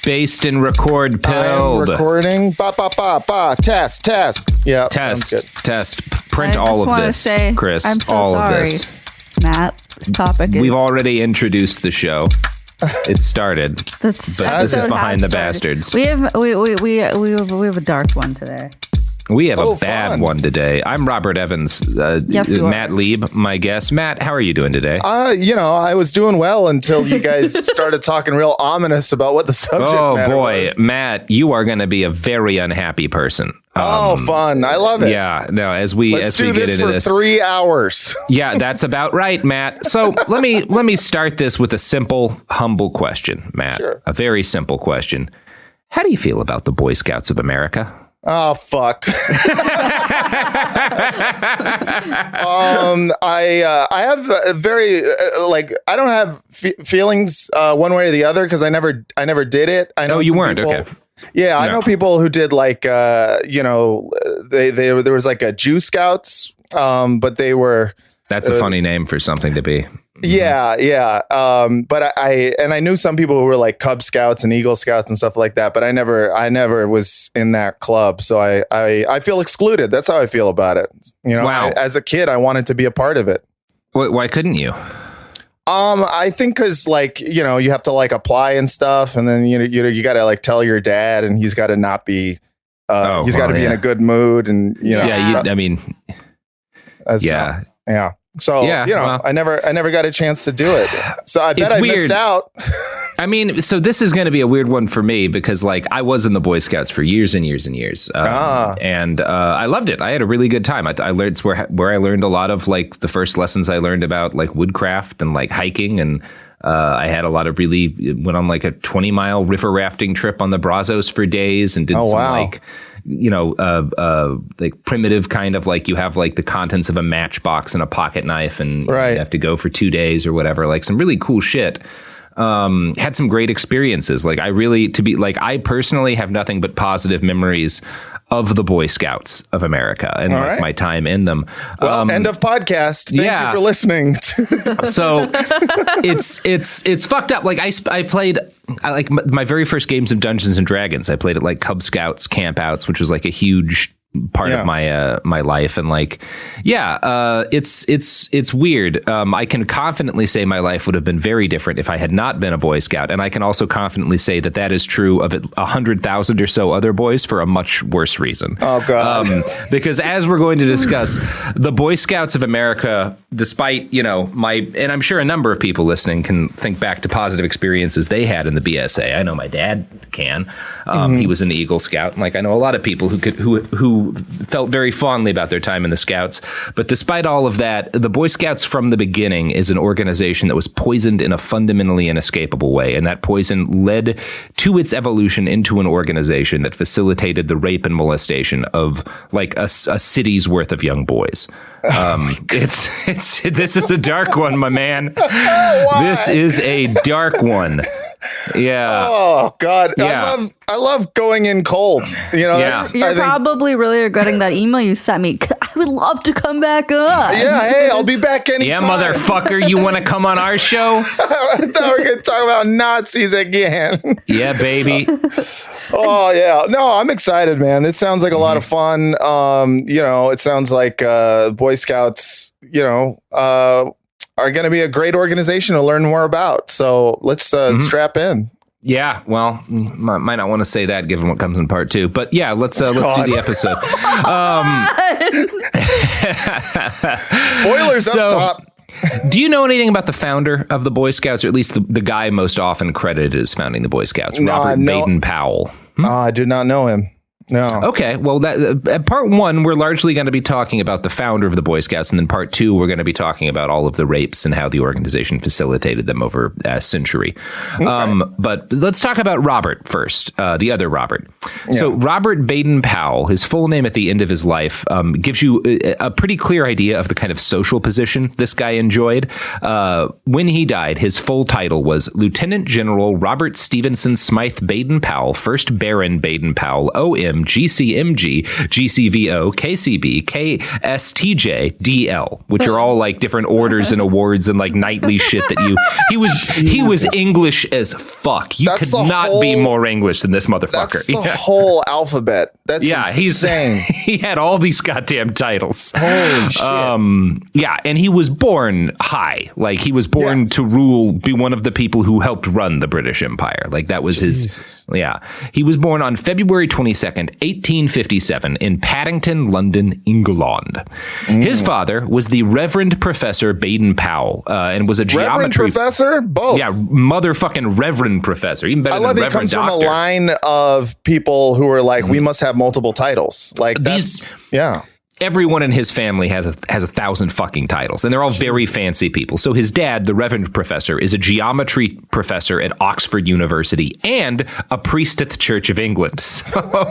Spaced and record pilled. Recording. Ba ba ba ba. Test. Yeah. Test. Print all of this, Chris. I'm so all sorry, of this. Matt. This topic is. We've already introduced the show. It started. But this is Behind the Bastards. We have a dark one today. We have a bad one today. I'm Robert Evans. Yes, you are. Matt Lieb, my guest. Matt, how are you doing today? I was doing well until you guys started talking real ominous about what the subject matter was. Matt, you are going to be a very unhappy person. Fun. I love it. Yeah, no, as we get into this. Let's do this for 3 hours. Yeah, that's about right, Matt. So let me start this with a simple, humble question, Matt. Sure. A very simple question. How do you feel about the Boy Scouts of America? Oh, fuck. I have a very I don't have feelings one way or the other because I never did it. I know you weren't. People, okay. Yeah, I know people who did there was like a Jew Scouts, but they were. That's a funny name for something to be. Yeah. But I knew some people who were like Cub Scouts and Eagle Scouts and stuff like that, but I never was in that club. So I feel excluded. That's how I feel about it. Wow. As a kid, I wanted to be a part of it. Why couldn't you? I think because you have to apply and stuff. And then, you got to tell your dad and he's got to not be, he's got to be in a good mood. And, Yeah. So, I never got a chance to do it. So I bet I missed out. I mean, so this is going to be a weird one for me because I was in the Boy Scouts for years and years and years. And I loved it. I had a really good time. I learned where I learned a lot of the first lessons I learned about woodcraft and hiking. And I had a lot of went on a 20-mile river rafting trip on the Brazos for days and did primitive kind of you have the contents of a matchbox and a pocket knife and you have to go for 2 days or whatever, some really cool shit. Had some great experiences. I personally have nothing but positive memories of the Boy Scouts of America and my time in them. Well, end of podcast. Thank you for listening. So it's fucked up. I played my very first games of Dungeons and Dragons. I played at Cub Scouts campouts, which was a huge part of my life. And it's weird. I can confidently say my life would have been very different if I had not been a Boy Scout. And I can also confidently say that is true of 100,000 or so other boys for a much worse reason. Oh, God. Because as we're going to discuss, the Boy Scouts of America, despite, and I'm sure a number of people listening can think back to positive experiences they had in the BSA. I know my dad can. He was an Eagle Scout. And I know a lot of people who felt very fondly about their time in the Scouts. But despite all of that, the Boy Scouts from the beginning is an organization that was poisoned in a fundamentally inescapable way. And that poison led to its evolution into an organization that facilitated the rape and molestation of a city's worth of young boys. This is a dark one, my man. This is a dark one. Yeah. Oh God. Yeah. I love going in cold. You're probably really regretting that email you sent me. I would love to come back on. Yeah. Hey, I'll be back anytime. Yeah, motherfucker. You want to come on our show? I thought we were going to talk about Nazis again. Yeah, baby. Oh yeah. No, I'm excited, man. This sounds like a lot of fun. It sounds like Boy Scouts, are going to be a great organization to learn more about. So let's strap in. Yeah, well, might not want to say that given what comes in part 2, but yeah, let's do the episode. Spoilers up top. Do you know anything about the founder of the Boy Scouts, or at least the guy most often credited as founding the Boy Scouts, Robert Baden-Powell? I do not know him. No. Okay. Well, at part 1, we're largely going to be talking about the founder of the Boy Scouts. And then part 2, we're going to be talking about all of the rapes and how the organization facilitated them over a century. Okay. But let's talk about Robert first, the other Robert. Yeah. So Robert Baden-Powell, his full name at the end of his life, gives you a pretty clear idea of the kind of social position this guy enjoyed. When he died, his full title was Lieutenant General Robert Stevenson Smythe Baden-Powell, 1st Baron Baden-Powell, OM, GCM, GCMG, GCVO, KCB, KSTJ, DL, which are all like different orders and awards and like knightly shit that he was English as fuck. You could not be more English than this motherfucker. That's the whole alphabet. That's insane. He had all these goddamn titles. Holy shit. And he was born high. Like he was born to rule, be one of the people who helped run the British Empire. Like that was his. Yeah. He was born on February 22nd, 1857 in Paddington, London, England. His father was the Reverend Professor Baden-Powell and was a geometry professor. Both. Yeah, motherfucking Reverend Professor. Even better I love than it Reverend comes Doctor. from a line of people who are like, we must have multiple titles. Like Everyone in his family has 1,000 fucking titles, and they're all very fancy people. So his dad, the Reverend Professor, is a geometry professor at Oxford University and a priest at the Church of England. So,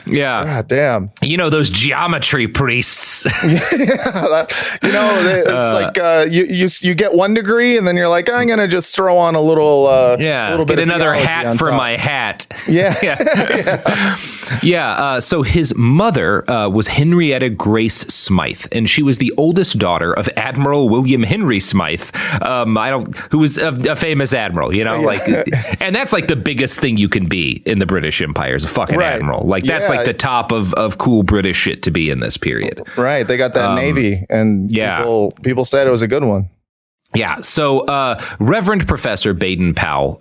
yeah. God damn. You know, those geometry priests. It's like you get 1 degree and then you're like, I'm going to just throw on a little bit get of another hat for top. my hat. Yeah. So his mother was Henrietta Grace Smythe, and she was the oldest daughter of Admiral William Henry Smythe, who was a famous admiral, you know, and that's like the biggest thing you can be in the British Empire is a fucking admiral. Like that's like the top of cool British shit to be in this period. Right. They got that Navy, and people said it was a good one. Yeah. So Reverend Professor Baden-Powell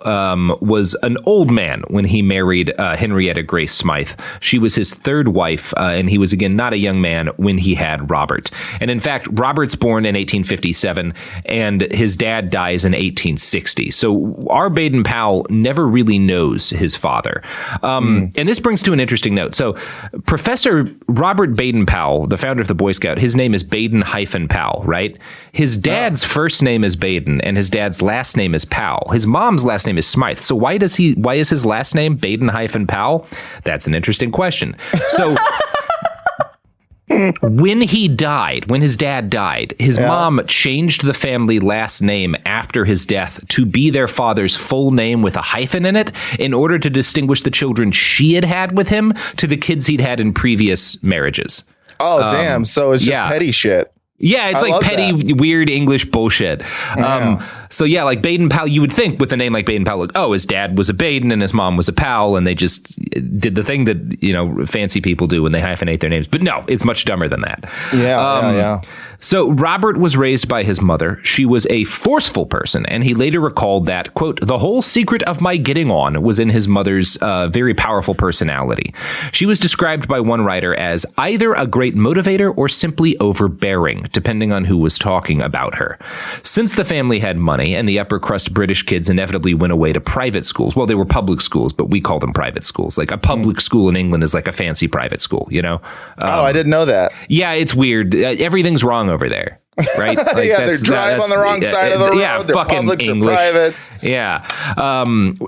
was an old man when he married Henrietta Grace Smythe. She was his third wife, and he was, again, not a young man when he had Robert. And in fact, Robert's born in 1857, and his dad dies in 1860. So our Baden-Powell never really knows his father. And this brings to an interesting note. So Professor Robert Baden-Powell, the founder of the Boy Scout, his name is Baden-Powell, right? His dad's first name is Baden, and his dad's last name is Powell. His mom's last name is Smythe. So why is his last name Baden-Powell? That's an interesting question. So when his dad died, his mom changed the family last name after his death to be their father's full name with a hyphen in it in order to distinguish the children she had with him to the kids he'd had in previous marriages. Oh, damn. So it's just petty shit. Yeah, it's like petty, weird English bullshit. So yeah, like Baden-Powell, you would think with a name like Baden-Powell, like, oh, his dad was a Baden and his mom was a Powell, and they just did the thing that, you know, fancy people do when they hyphenate their names. But no, it's much dumber than that. Yeah. So Robert was raised by his mother. She was a forceful person, and he later recalled that, quote, the whole secret of my getting on was in his mother's very powerful personality. She was described by one writer as either a great motivator or simply overbearing, depending on who was talking about her. Since the family had money and the upper crust British kids inevitably went away to private schools. Well, they were public schools, but we call them private schools. Like a public school in England is like a fancy private school, you know? I didn't know that. Yeah, it's weird. Everything's wrong over there. Right? Like they drive on the wrong side of the road. Yeah, they're fucking publics English. or privates. Yeah.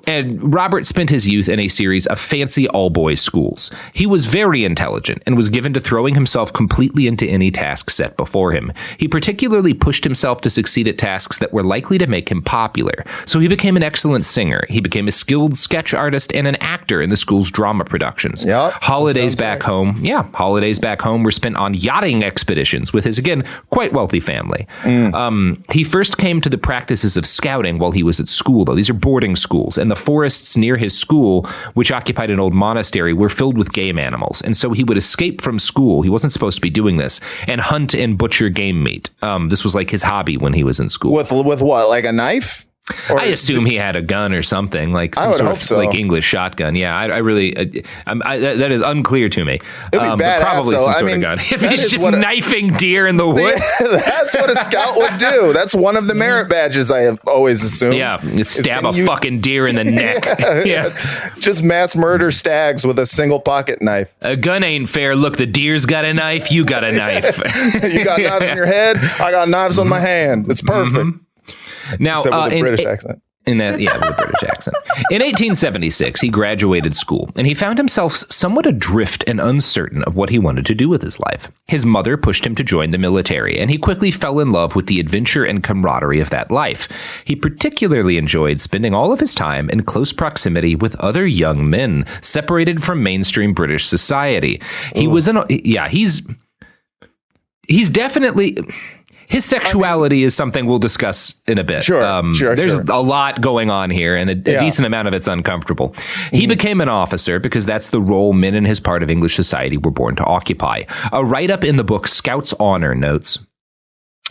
And Robert spent his youth in a series of fancy all-boys schools. He was very intelligent and was given to throwing himself completely into any task set before him. He particularly pushed himself to succeed at tasks that were likely to make him popular. So he became an excellent singer. He became a skilled sketch artist and an actor in the school's drama productions. Yep. Holidays back home were spent on yachting expeditions with his, again, quite wealthy family. He first came to the practices of scouting while he was at school, though. These are boarding schools, and the forests near his school, which occupied an old monastery, were filled with game animals. And so he would escape from school. He wasn't supposed to be doing this, and hunt and butcher game meat. This was like his hobby when he was in school. With what, like a knife? Or I assume he had a gun or something, like some sort of like English shotgun. Yeah, I really, that is unclear to me. It'd be badass, probably some sort of gun. If he's just knifing deer in the woods. That's what a scout would do. That's one of the merit badges I have always assumed. Yeah, you stab a fucking deer in the neck. Yeah. Just mass murder stags with a single pocket knife. A gun ain't fair. Look, the deer's got a knife. You got a knife. You got knives in your head. I got knives on my hand. It's perfect. Now, except with a British accent. In that, yeah, with a British accent. In 1876, he graduated school, and he found himself somewhat adrift and uncertain of what he wanted to do with his life. His mother pushed him to join the military, and he quickly fell in love with the adventure and camaraderie of that life. He particularly enjoyed spending all of his time in close proximity with other young men, separated from mainstream British society. He was he's definitely... His sexuality is something we'll discuss in a bit. There's a lot going on here, and a decent amount of it's uncomfortable. He became an officer because that's the role men in his part of English society were born to occupy. A write-up in the book Scout's Honor notes,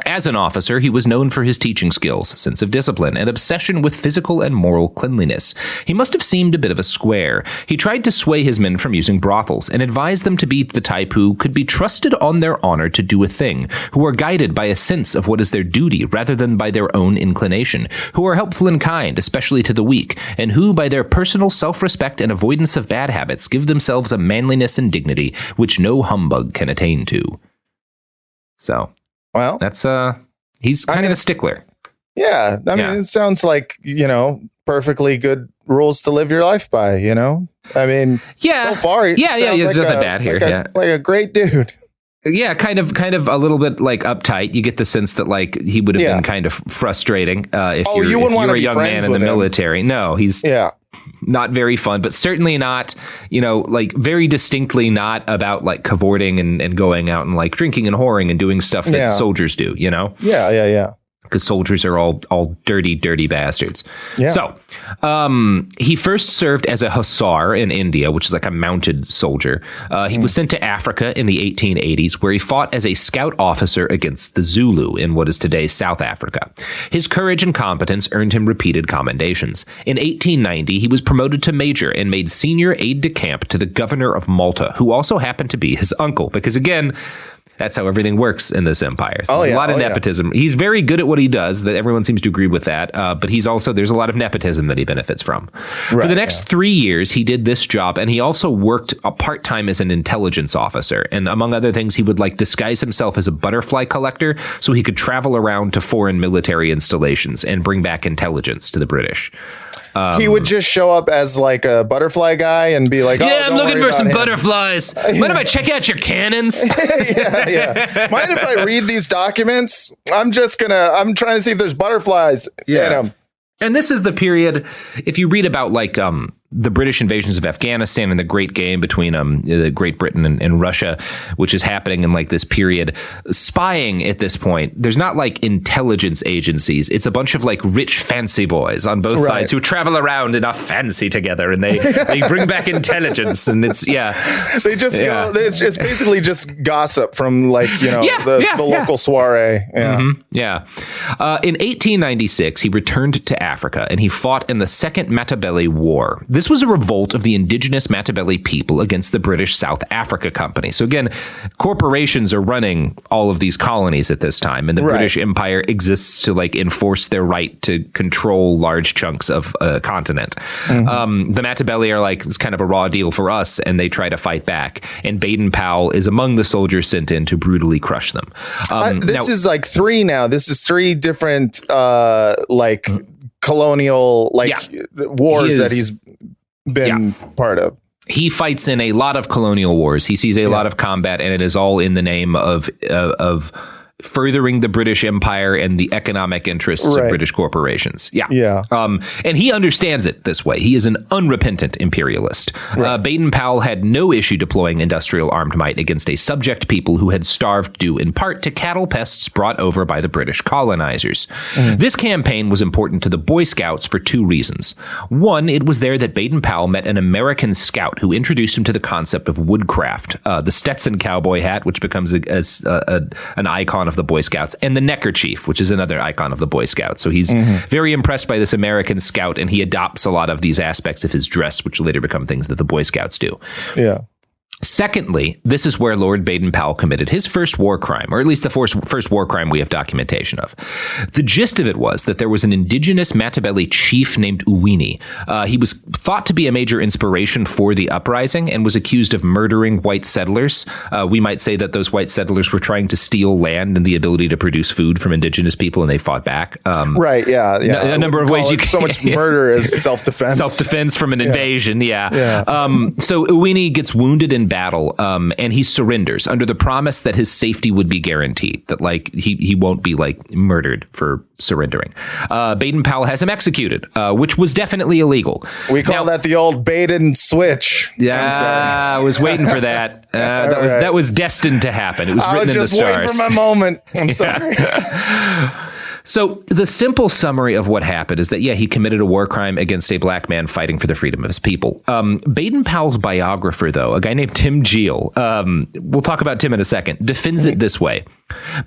as an officer, he was known for his teaching skills, sense of discipline, and obsession with physical and moral cleanliness. He must have seemed a bit of a square. He tried to sway his men from using brothels and advised them to be the type who could be trusted on their honor to do a thing, who are guided by a sense of what is their duty rather than by their own inclination, who are helpful and kind, especially to the weak, and who, by their personal self-respect and avoidance of bad habits, give themselves a manliness and dignity which no humbug can attain to. So... Well, that's he's kind of a stickler. Yeah. I mean, it sounds like, perfectly good rules to live your life by, I mean, so far, there's nothing bad here. Like a great dude. Yeah, kind of a little bit like uptight. You get the sense that like he would have been kind of frustrating if you're a young man in the military. No, he's not very fun, but certainly not, like very distinctly not about like cavorting and going out and like drinking and whoring and doing stuff that soldiers do, Yeah. Because soldiers are all dirty bastards. Yeah. So he first served as a hussar in India, which is like a mounted soldier. He was sent to Africa in the 1880s, where he fought as a scout officer against the Zulu in what is today South Africa. His courage and competence earned him repeated commendations. In 1890, he was promoted to major and made senior aide-de-camp to the governor of Malta, who also happened to be his uncle. Because again... that's how everything works in this empire. So there's a lot of nepotism. Yeah. He's very good at what he does. That everyone seems to agree with that. But there's a lot of nepotism that he benefits from. Right, for the next 3 years, he did this job, and he also worked part-time as an intelligence officer. And among other things, he would like disguise himself as a butterfly collector so he could travel around to foreign military installations and bring back intelligence to the British. He would just show up as like a butterfly guy and be like, I'm looking for some butterflies. Mind if I check out your cannons? Mind if I read these documents? I'm trying to see if there's butterflies in them. And this is the period, if you read about like the British invasions of Afghanistan and the Great Game between Great Britain and Russia, which is happening in like this period, spying at this point, there's not like intelligence agencies. It's a bunch of like rich fancy boys on both sides who travel around and are fancy together, and they bring back intelligence, and it's they just go, it's basically just gossip from like the local soiree. In 1896 he returned to Africa and he fought in the Second Matabele War. This was a revolt of the indigenous Matabele people against the British South Africa Company. So again, corporations are running all of these colonies at this time, and the British Empire exists to like enforce their right to control large chunks of a continent. The Matabele are like, it's kind of a raw deal for us, and they try to fight back. And Baden-Powell is among the soldiers sent in to brutally crush them. This is like three now. This is three different colonial wars that he's been part of. He fights in a lot of colonial wars. He sees a lot of combat, and it is all in the name of furthering the British Empire and the economic interests of British corporations. And he understands it this way. He is an unrepentant imperialist. Baden-Powell had no issue deploying industrial armed might against a subject people who had starved due in part to cattle pests brought over by the British colonizers. This campaign was important to the Boy Scouts for two reasons. One, it was there that Baden-Powell met an American scout who introduced him to the concept of woodcraft, the Stetson cowboy hat, which becomes an icon of the Boy Scouts, and the neckerchief, which is another icon of the Boy Scouts. So he's very impressed by this American scout, and he adopts a lot of these aspects of his dress, which later become things that the Boy Scouts do. Secondly, this is where Lord Baden-Powell committed his first war crime, or at least the first war crime we have documentation of. The gist of it was that there was an indigenous Matabele chief named Uwini. He was thought to be a major inspiration for the uprising and was accused of murdering white settlers. We might say that those white settlers were trying to steal land and the ability to produce food from indigenous people, and they fought back. Right, yeah. A number of ways you can... So much murder is self-defense. Self-defense from an invasion, yeah. So Uwini gets wounded in battle, and he surrenders under the promise that his safety would be guaranteed, that like he won't be like murdered for surrendering. Baden-Powell has him executed, which was definitely illegal. We call that the old Baden switch. Yeah, I was waiting for that. That was destined to happen. It was written in the stars. I was just waiting for my moment. I'm sorry. So the simple summary of what happened is that, he committed a war crime against a black man fighting for the freedom of his people. Baden-Powell's biographer, though, a guy named Tim Geel, we'll talk about Tim in a second, defends it this way.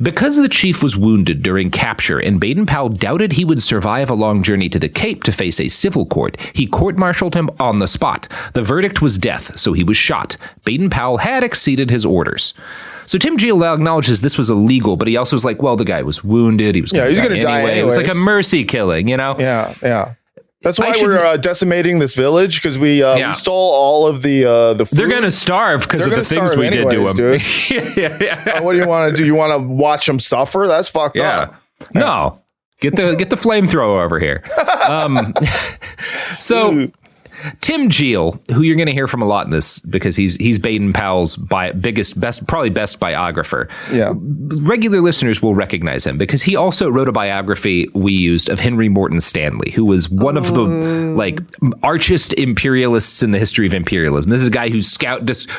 Because the chief was wounded during capture and Baden-Powell doubted he would survive a long journey to the Cape to face a civil court, he court-martialed him on the spot. The verdict was death, so he was shot. Baden-Powell had exceeded his orders. So Tim Geel acknowledges this was illegal, but he also was like, well, the guy was wounded. He was going to die anyway. It was like a mercy killing, Yeah. That's why we're decimating this village, because we stole all of the food. They're going to starve because of the things we did to them. What do you want to do? You want to watch them suffer? That's fucked up. No. Get the flamethrower over here. So Tim Geel, who you're going to hear from a lot in this because he's Baden-Powell's best biographer. Yeah. Regular listeners will recognize him because he also wrote a biography we used of Henry Morton Stanley, who was one of the archest imperialists in the history of imperialism. This is a guy who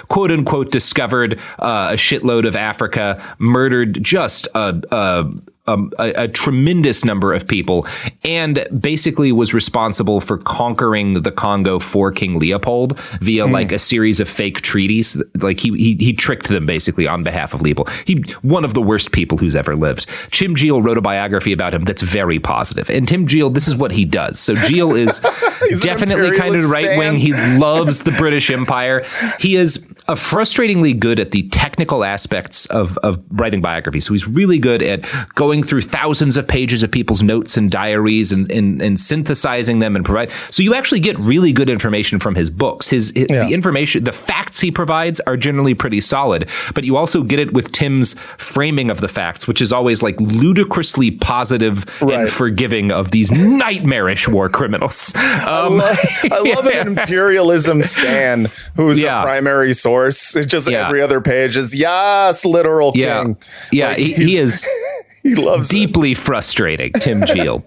quote unquote discovered a shitload of Africa, murdered just a tremendous number of people, and basically was responsible for conquering the Congo for King Leopold via like a series of fake treaties. Like he tricked them basically on behalf of Leopold. One of the worst people who's ever lived. Tim Geel wrote a biography about him that's very positive. And Tim Geel, this is what he does. So Geel is definitely kind of right wing. He loves the British Empire. He is frustratingly good at the technical aspects of writing biographies. So he's really good at going through thousands of pages of people's notes and diaries and synthesizing them and provide. So you actually get really good information from his books. The information, the facts he provides are generally pretty solid, but you also get it with Tim's framing of the facts, which is always like ludicrously positive and forgiving of these nightmarish war criminals. I love an imperialism stan who's the primary source. It's just every other page is literal king. Yeah, he is. He loves deeply frustrating, Tim Geel.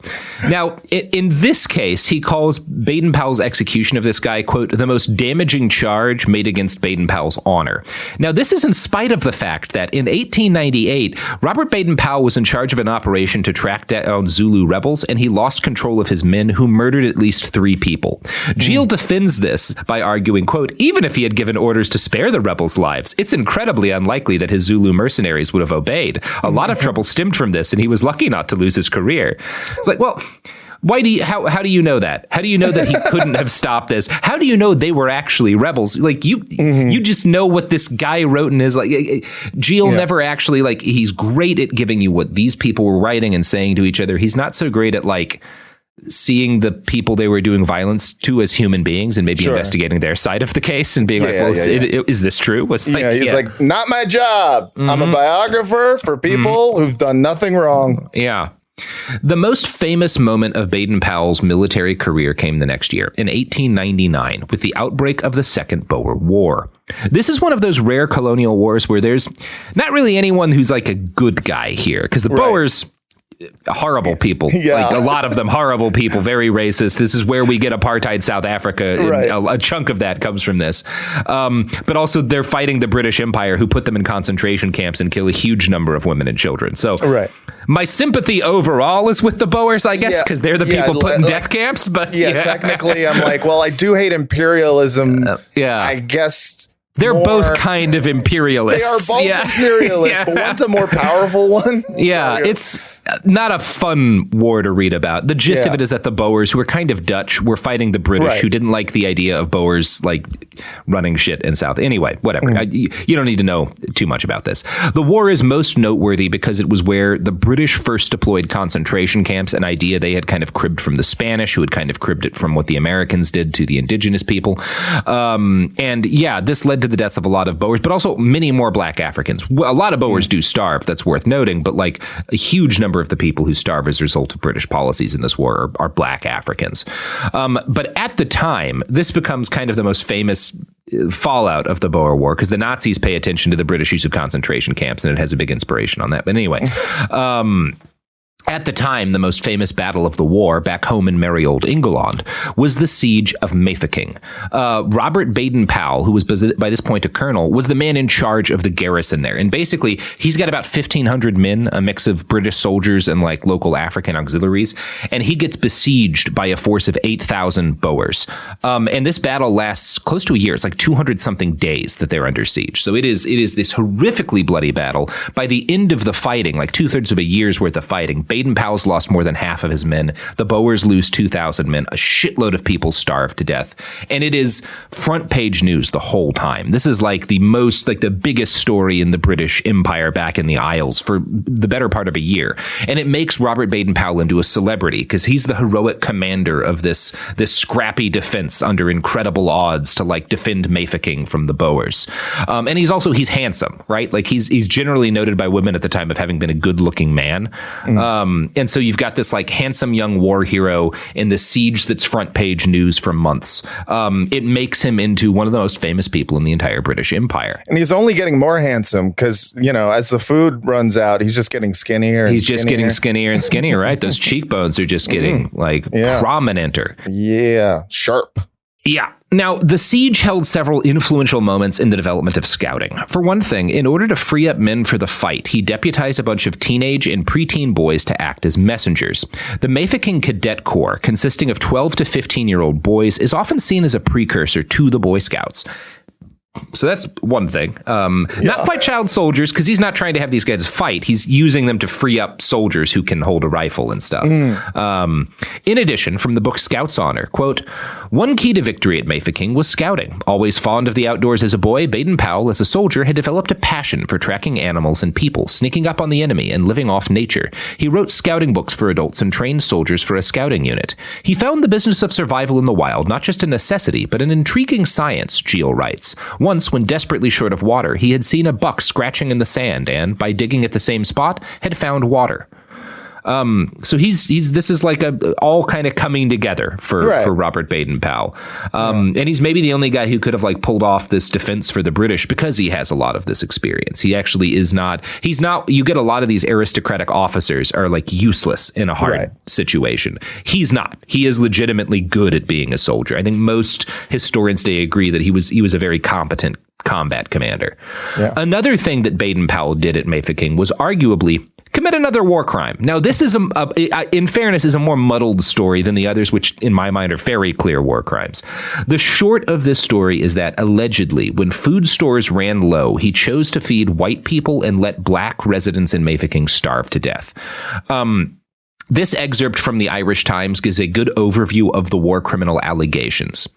Now, in this case, he calls Baden-Powell's execution of this guy, quote, the most damaging charge made against Baden-Powell's honor. Now, this is in spite of the fact that in 1898, Robert Baden-Powell was in charge of an operation to track down Zulu rebels, and he lost control of his men, who murdered at least 3 people. Geel defends this by arguing, quote, even if he had given orders to spare the rebels' lives, it's incredibly unlikely that his Zulu mercenaries would have obeyed. A lot of trouble stemmed from this, and he was lucky not to lose his career. It's like, well, how do you know that? How do you know that he couldn't have stopped this? How do you know they were actually rebels? Like you just know what this guy wrote in his Geel never actually he's great at giving you what these people were writing and saying to each other. He's not so great at seeing the people they were doing violence to as human beings and maybe investigating their side of the case and being is this true? He's like, not my job. I'm a biographer for people who've done nothing wrong. Yeah. The most famous moment of Baden-Powell's military career came the next year, in 1899, with the outbreak of the Second Boer War. This is one of those rare colonial wars where there's not really anyone who's like a good guy here, because the Boers... horrible people, a lot of them horrible people, very racist. This is where we get apartheid South Africa. A chunk of that comes from this. But also they're fighting the British Empire, who put them in concentration camps and kill a huge number of women and children. So my sympathy overall is with the Boers, I guess, because they're the people put in death camps. But technically I'm like, well, I do hate imperialism. I guess they're both kind of imperialists. They are both imperialists, but one's a more powerful one. Yeah, not a fun war to read about. The gist of it is that the Boers, who were kind of Dutch, were fighting the British, who didn't like the idea of Boers like running shit in South. Anyway, whatever. You don't need to know too much about this. The war is most noteworthy because it was where the British first deployed concentration camps, an idea they had kind of cribbed from the Spanish, who had kind of cribbed it from what the Americans did to the indigenous people. And this led to the deaths of a lot of Boers, but also many more black Africans. A lot of Boers do starve, that's worth noting, but like a huge number of the people who starve as a result of British policies in this war are black Africans. But at the time, this becomes kind of the most famous fallout of the Boer War, because the Nazis pay attention to the British use of concentration camps, and it has a big inspiration on that. But anyway, at the time, the most famous battle of the war, back home in merry old England, was the siege of Mafeking. Robert Baden-Powell, who was by this point a colonel, was the man in charge of the garrison there. And basically, he's got about 1,500 men, a mix of British soldiers and like local African auxiliaries. And he gets besieged by a force of 8,000 Boers. And this battle lasts close to a year. It's like 200-something days that they're under siege. So it is this horrifically bloody battle. By the end of the fighting, like 2/3 of a year's worth of fighting, Baden-Powell's lost more than half of his men. The Boers lose 2,000 men. A shitload of people starve to death. And it is front page news the whole time. This is like the biggest story in the British Empire back in the Isles for the better part of a year. And it makes Robert Baden-Powell into a celebrity because he's the heroic commander of this scrappy defense under incredible odds to like defend Mafeking from the Boers. And he's handsome, right? Like he's generally noted by women at the time of having been a good looking man. And so you've got this like handsome young war hero in the siege that's front page news for months. It makes him into one of the most famous people in the entire British Empire. And he's only getting more handsome because, as the food runs out, he's just getting skinnier. He's just getting skinnier and skinnier, right? Those cheekbones are just getting prominenter. Yeah, sharp. Yeah. Now, the siege held several influential moments in the development of scouting. For one thing, in order to free up men for the fight, he deputized a bunch of teenage and preteen boys to act as messengers. The Mafeking Cadet Corps, consisting of 12 to 15-year-old boys, is often seen as a precursor to the Boy Scouts. So that's one thing. Not quite child soldiers, because he's not trying to have these guys fight. He's using them to free up soldiers who can hold a rifle and stuff. In addition, from the book Scout's Honor, quote, one key to victory at Mafeking was scouting. Always fond of the outdoors as a boy, Baden-Powell, as a soldier, had developed a passion for tracking animals and people, sneaking up on the enemy, and living off nature. He wrote scouting books for adults and trained soldiers for a scouting unit. He found the business of survival in the wild not just a necessity, but an intriguing science, Geel writes. Once, when desperately short of water, he had seen a buck scratching in the sand and, by digging at the same spot, had found water. So this is like all kind of coming together for Robert Baden-Powell. And he's maybe the only guy who could have like pulled off this defense for the British because he has a lot of this experience. He actually is not, you get a lot of these aristocratic officers are like useless in a hard situation. He's not. He is legitimately good at being a soldier. I think most historians today agree that he was a very competent combat commander. Yeah. Another thing that Baden-Powell did at Mafeking was arguably commit another war crime. Now, this is, in fairness, is a more muddled story than the others, which in my mind are very clear war crimes. The short of this story is that, allegedly, when food stores ran low, he chose to feed white people and let black residents in Mafeking starve to death. This excerpt from the Irish Times gives a good overview of the war criminal allegations.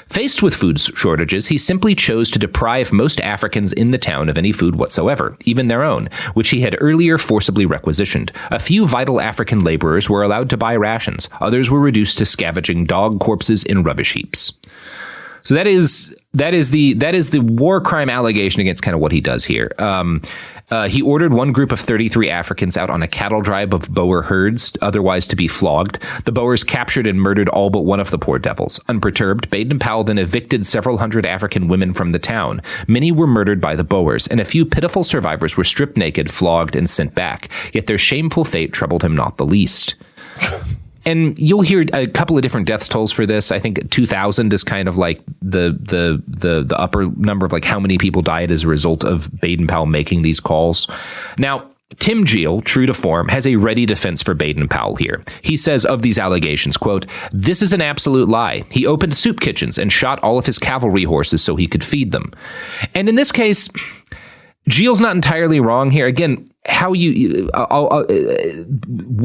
Faced with food shortages, he simply chose to deprive most Africans in the town of any food whatsoever, even their own, which he had earlier forcibly requisitioned. A few vital African laborers were allowed to buy rations. Others were reduced to scavenging dog corpses in rubbish heaps. So that is the war crime allegation against kind of what he does here. He ordered one group of 33 Africans out on a cattle drive of Boer herds, otherwise to be flogged. The Boers captured and murdered all but one of the poor devils. Unperturbed, Baden-Powell then evicted several hundred African women from the town. Many were murdered by the Boers, and a few pitiful survivors were stripped naked, flogged, and sent back. Yet their shameful fate troubled him not the least. And you'll hear a couple of different death tolls for this. I think 2,000 is kind of like the upper number of like how many people died as a result of Baden-Powell making these calls. Now, Tim Geel, true to form, has a ready defense for Baden-Powell here. He says of these allegations, quote, "This is an absolute lie. He opened soup kitchens and shot all of his cavalry horses so he could feed them." And in this case, Geel's not entirely wrong here. Again, how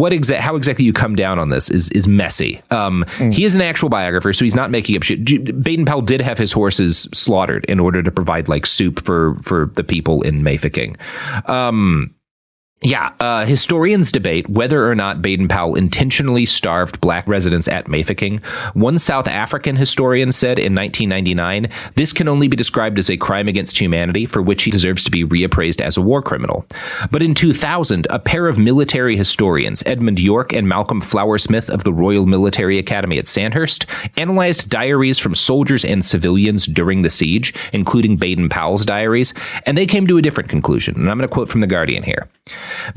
exactly you come down on this is messy. He is an actual biographer, so he's not making up shit. Baden-Powell did have his horses slaughtered in order to provide like soup for the people in Mafeking. Historians debate whether or not Baden-Powell intentionally starved black residents at Mafeking. One South African historian said in 1999, this can only be described as a crime against humanity for which he deserves to be reappraised as a war criminal. But in 2000, a pair of military historians, Edmund York and Malcolm Flower-Smith of the Royal Military Academy at Sandhurst, analyzed diaries from soldiers and civilians during the siege, including Baden-Powell's diaries, and they came to a different conclusion. And I'm going to quote from The Guardian here.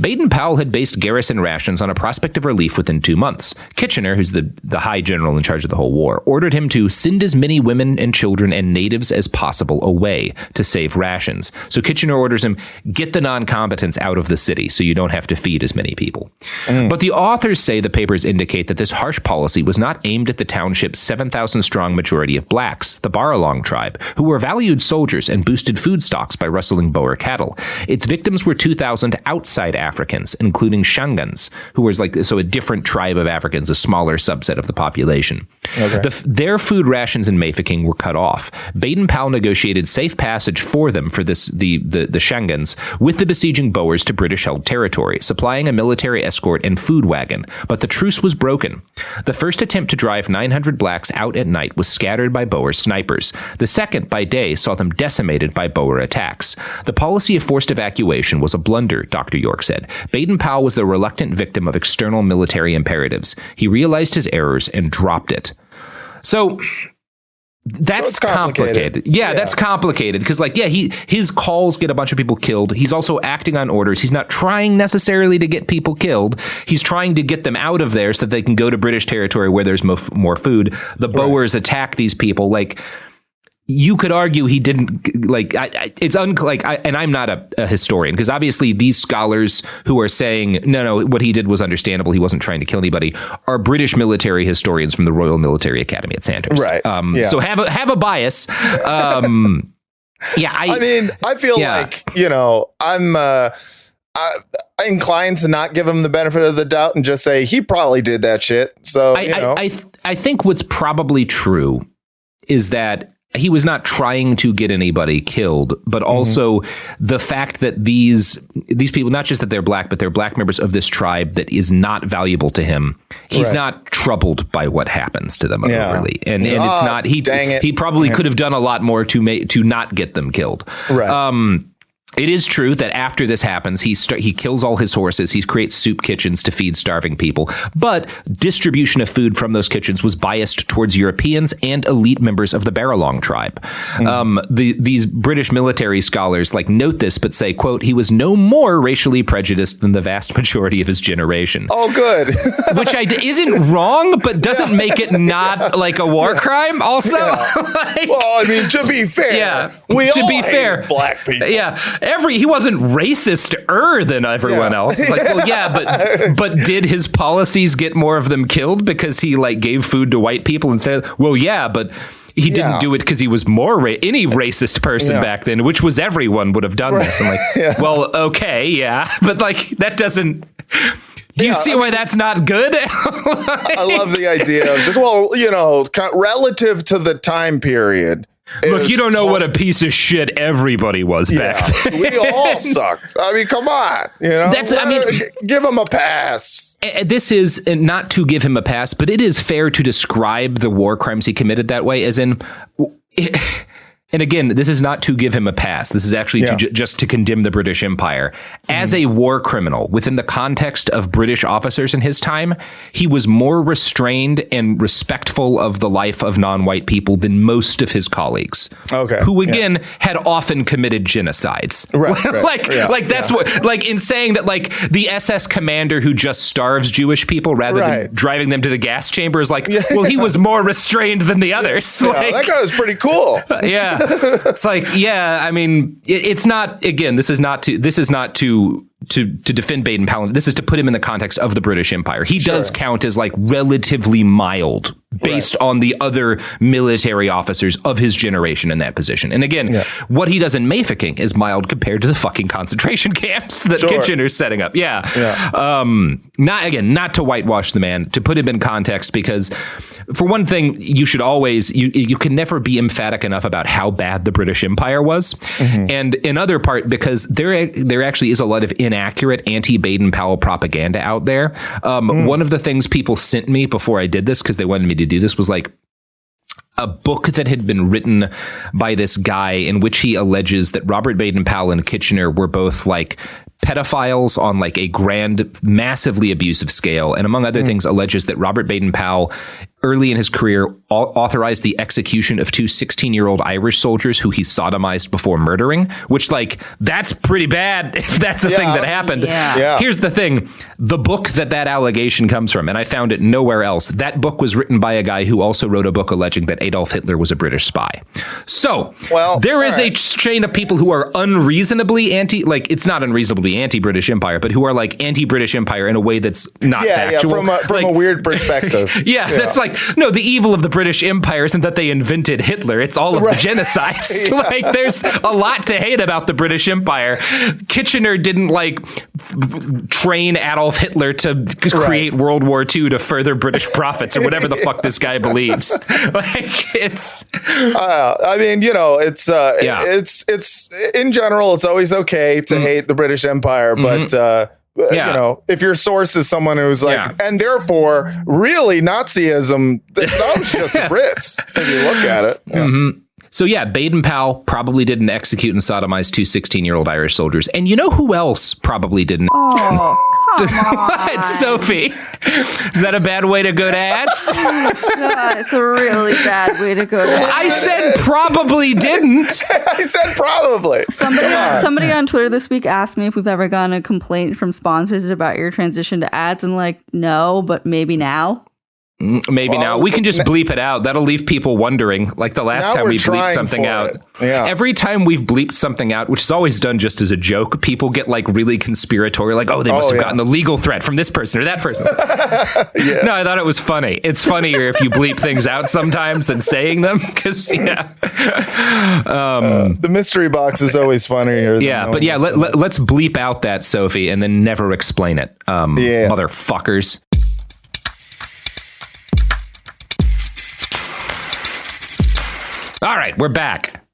Baden-Powell had based garrison rations on a prospect of relief within 2 months. Kitchener, who's the high general in charge of the whole war, ordered him to send as many women and children and natives as possible away to save rations. So Kitchener orders him, get the non-combatants out of the city so you don't have to feed as many people. But the authors say the papers indicate that this harsh policy was not aimed at the township's 7,000-strong majority of blacks, the Baralong tribe, who were valued soldiers and boosted food stocks by rustling Boer cattle. Its victims were 2,000 outside Africans, including Shangans, who was a different tribe of Africans, a smaller subset of the population. Okay. Their food rations in Mafeking were cut off. Baden-Powell negotiated safe passage for them for the Shangans with the besieging Boers to British-held territory, supplying a military escort and food wagon. But the truce was broken. The first attempt to drive 900 blacks out at night was scattered by Boer snipers. The second, by day, saw them decimated by Boer attacks. The policy of forced evacuation was a blunder, Dr. York said. Baden-Powell was the reluctant victim of external military imperatives. He realized his errors and dropped it. So that's complicated. Yeah, that's complicated because, his calls get a bunch of people killed. He's also acting on orders. He's not trying necessarily to get people killed. He's trying to get them out of there so that they can go to British territory where there's more food. The Boers attack these people. You could argue he didn't and I'm not a historian because obviously these scholars who are saying no, what he did was understandable, he wasn't trying to kill anybody, are British military historians from the Royal Military Academy at Sandhurst. Right. So have a bias. I feel I'm inclined to not give him the benefit of the doubt and just say he probably did that shit. So I think what's probably true is that he was not trying to get anybody killed, but also the fact that these people, not just that they're black, but they're black members of this tribe that is not valuable to him. He's not troubled by what happens to them overly. And it's not, he probably could have done a lot more to not get them killed. Right. It is true that after this happens, he kills all his horses. He creates soup kitchens to feed starving people. But distribution of food from those kitchens was biased towards Europeans and elite members of the Baralong tribe. These British military scholars note this, but say, quote, he was no more racially prejudiced than the vast majority of his generation. Oh, good. Which isn't wrong, but doesn't make it not a war crime also. Yeah. To be fair, hated black people. Yeah. He wasn't racist-er than everyone else. It's but did his policies get more of them killed because he gave food to white people instead? But he didn't do it because he was more any racist person back then, which was everyone would have done this. I'm but that doesn't. Do you see why that's not good? I love the idea of just relative to the time period. Look, you don't know what a piece of shit everybody was back then. We all sucked. Come on. Give him a pass. This is not to give him a pass, but it is fair to describe the war crimes he committed that way, as in... And again, this is not to give him a pass. This is actually just to condemn the British Empire. As a war criminal, within the context of British officers in his time, he was more restrained and respectful of the life of non-white people than most of his colleagues. Okay. Who, again, had often committed genocides. Right. That's what, in saying that, the SS commander who just starves Jewish people rather than driving them to the gas chamber is he was more restrained than the others. That guy was pretty cool. Yeah. It's it's not, again, this is not to defend Baden-Powell. This is to put him in the context of the British Empire. He does count as relatively mild based on the other military officers of his generation in that position. And again, what he does in Mafeking is mild compared to the fucking concentration camps that Kitchener's setting up. Not to whitewash the man, to put him in context, because for one thing, you should always, you can never be emphatic enough about how bad the British Empire was. And in other part, because there actually is a lot of inaccurate anti-Baden-Powell propaganda out there. One of the things people sent me before I did this, because they wanted me to do this, was like a book that had been written by this guy in which he alleges that Robert Baden-Powell and Kitchener were both like pedophiles on like a grand, massively abusive scale. And among other things, alleges that Robert Baden-Powell early in his career authorized the execution of two 16-year-old Irish soldiers who he sodomized before murdering, which, like, that's pretty bad if that's the thing that happened. Here's the thing. The book that allegation comes from, and I found it nowhere else, that book was written by a guy who also wrote a book alleging that Adolf Hitler was a British spy. So there is a chain of people who are unreasonably it's not unreasonably anti-British Empire, but who are like anti-British Empire in a way that's not factual. From a weird perspective. That's like, no, the evil of the British Empire isn't that they invented Hitler. It's all of the genocides. Like, there's a lot to hate about the British Empire. Kitchener didn't train Adolf Hitler to create World War II to further British profits or whatever the fuck this guy believes. It's. I mean, it's in general, it's always okay to hate the British Empire, but. You know, if your source is someone who's like, and therefore really Nazism, that was just Brits. If you look at it. So Baden-Powell probably didn't execute and sodomize two 16-year-old Irish soldiers. And you know who else probably didn't? What, Sophie? Is that a bad way to go to ads? God, it's a really bad way to go to ads. I said probably didn't. I said probably. Somebody on Twitter this week asked me if we've ever gotten a complaint from sponsors about your transition to ads, and no, but maybe now. Maybe now we can just bleep it out. That'll leave people wondering. Like the last time we bleeped something out. Every time we've bleeped something out, which is always done just as a joke, people get like really conspiratorial. Like, oh, they must have gotten a legal threat from this person or that person. No, I thought it was funny. It's funnier if you bleep things out sometimes than saying them. Because the mystery box is always funnier. Let's bleep out that, Sophie, and then never explain it. Motherfuckers. All right, we're back.